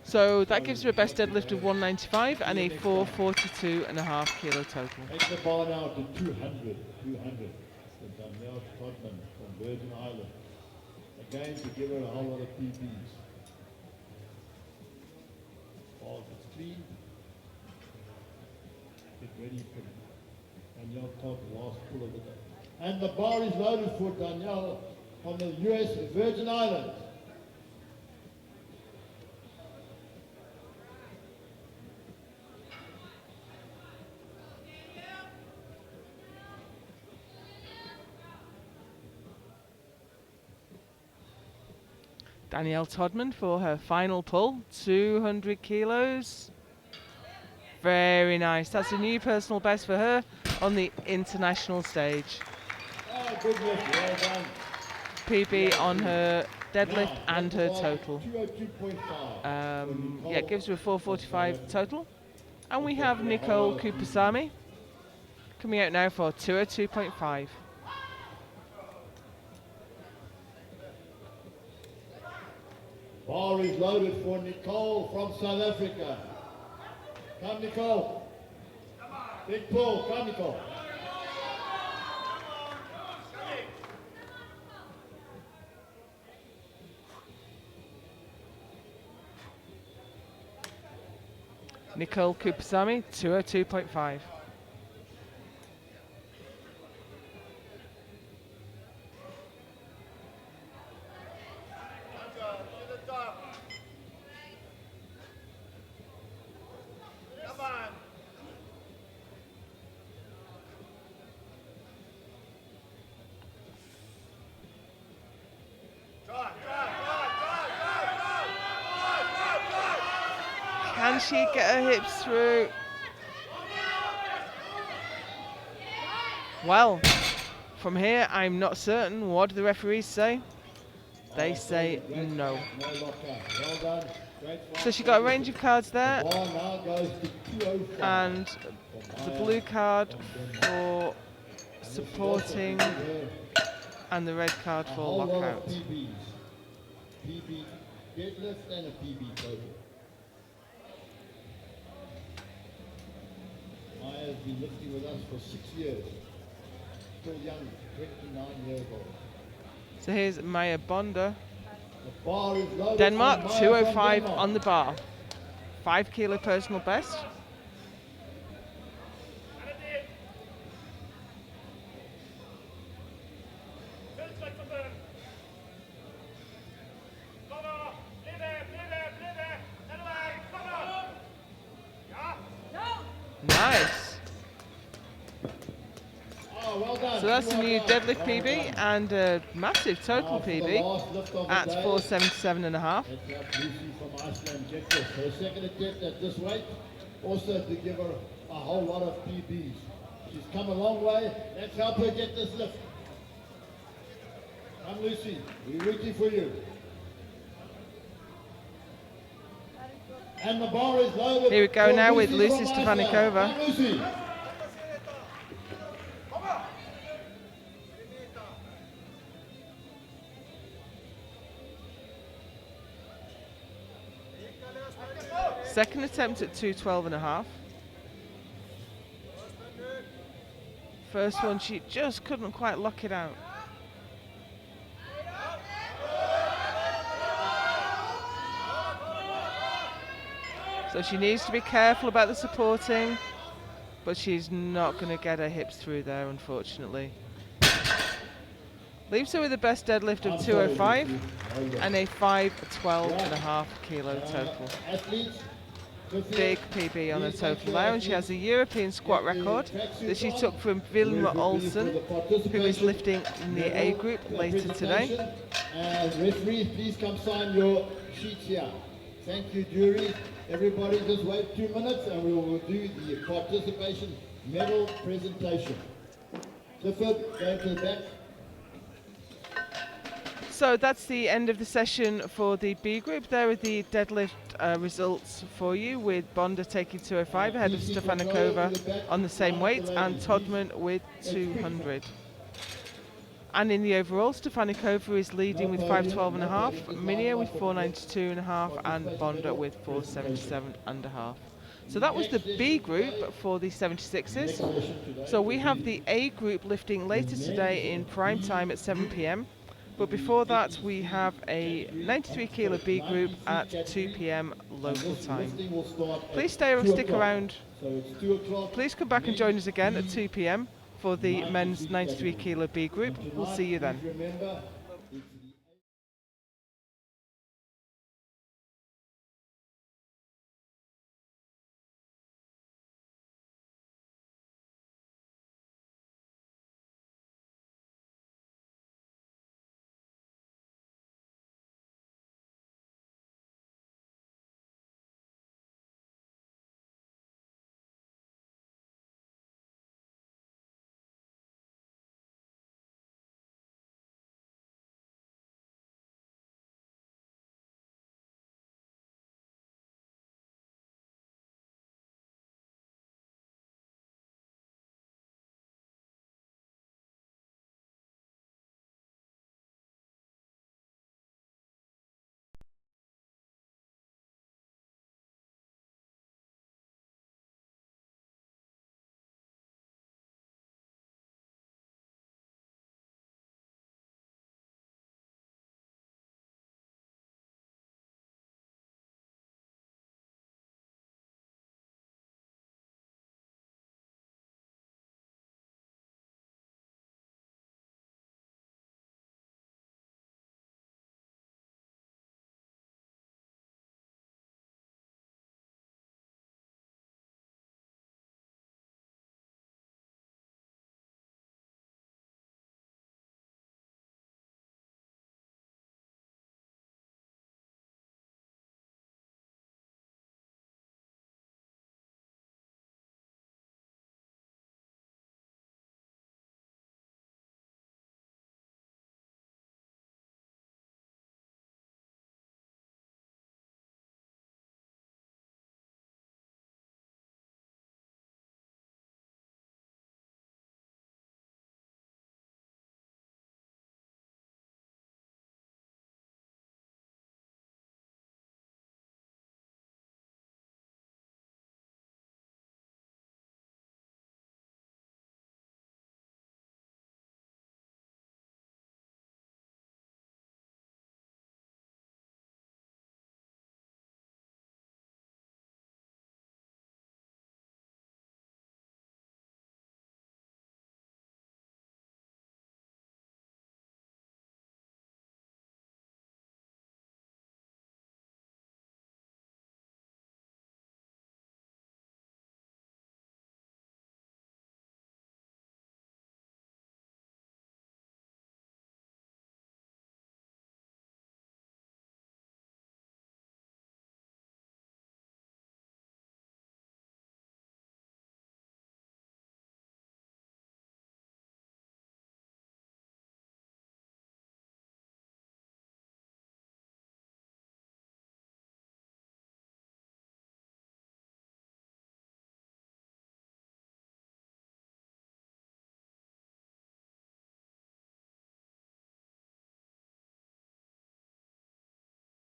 B: So that gives her a best deadlift of 195 and a 442.5 kilo total.
A: Take the bar now to 200. 200. So Danielle Todman from Virgin Islands. Again, to give her a whole lot of PBs. Ball is clean. Get ready for Danielle Todd, the last pull of the day. And the bar is loaded for Danielle from the US Virgin Islands.
B: Danielle Todman for her final pull, 200 kilos. Very nice. That's a new personal best for her on the international stage.
A: Oh, good lift, well done.
B: PB on her deadlift
A: Now,
B: and her total.
A: 202.5.
B: Yeah, it gives her a 445 total. And we have Nicole Kupasamy coming out now for 202.5.
A: Bar is loaded for Nicole from South Africa. Come, Nicole. Big pull. Come, Nicole.
B: Nicole Kupasamy, 202.5. Can she get her hips through? Well, from here, I'm not certain. What do the referees say? They say no.
A: No lockout. Well done. Great fight.
B: So she got a range of cards there,
A: Ball now goes to 205.
B: and the blue card for
A: And
B: supporting,
A: this is also given her
B: and the red card
A: a
B: for
A: whole lot of
B: lockout.
A: PBs. PB deadlift and a PB total. Maya's been lifting with us for 6 years. Still young, 29 years old.
B: So here's Maya Bonda,
A: The bar is loaded.
B: Denmark,
A: for Maya
B: 205
A: from
B: on the bar. 5 kilo personal best. Nice.
A: Oh, well done.
B: So that's a new
A: 205.
B: deadlift
A: Well
B: PB
A: done.
B: and a massive total
A: Now for the
B: PB
A: last lift of the
B: at
A: day.
B: 477.5.
A: Let's have Lucy from Iceland get this. Her second attempt at this weight, also to give her a whole lot of PBs. She's come a long way. Let's help her get this lift. Come Lucy, we're rooting for you. And the bar is loaded.
B: Here we go
A: for
B: now with
A: Lucy
B: Lucy
A: from Iceland.
B: Stefanikova.
A: Come Lucy.
B: Second attempt at 212.5. First one, she just couldn't quite lock it out. So she needs to be careful about the supporting, but she's not going to get her hips through there, unfortunately. Leaves her with the best deadlift of 205 and a 512.5 kilo total.
A: Athletes,
B: Big PB on her total now, and she has a European squat record that she took from Vilma Olsen, who is lifting in the A group later today.
A: Referees, please come sign your sheets here. Thank you, jury. Everybody just wait 2 minutes and we will do the participation medal presentation. Clifford, go to the back.
B: So that's the end of the session for the B group. There are the deadlift results for you, with Bonda taking 205 ahead of Stefanikova on the same weight, and Todman with 200. And in the overall, Stefanikova is leading with 512.5, Minia with 492.5, and Bonda with 477.5. So that was the B group for the 76s. So we have the A group lifting later today in prime time at 7 p.m. But before that, we have a 93 kilo B group at 2 p.m. local time. Please stay or stick around. Please come back and join us again at 2 p.m. for the men's 93 kilo B group. We'll see you then.
A: Remember,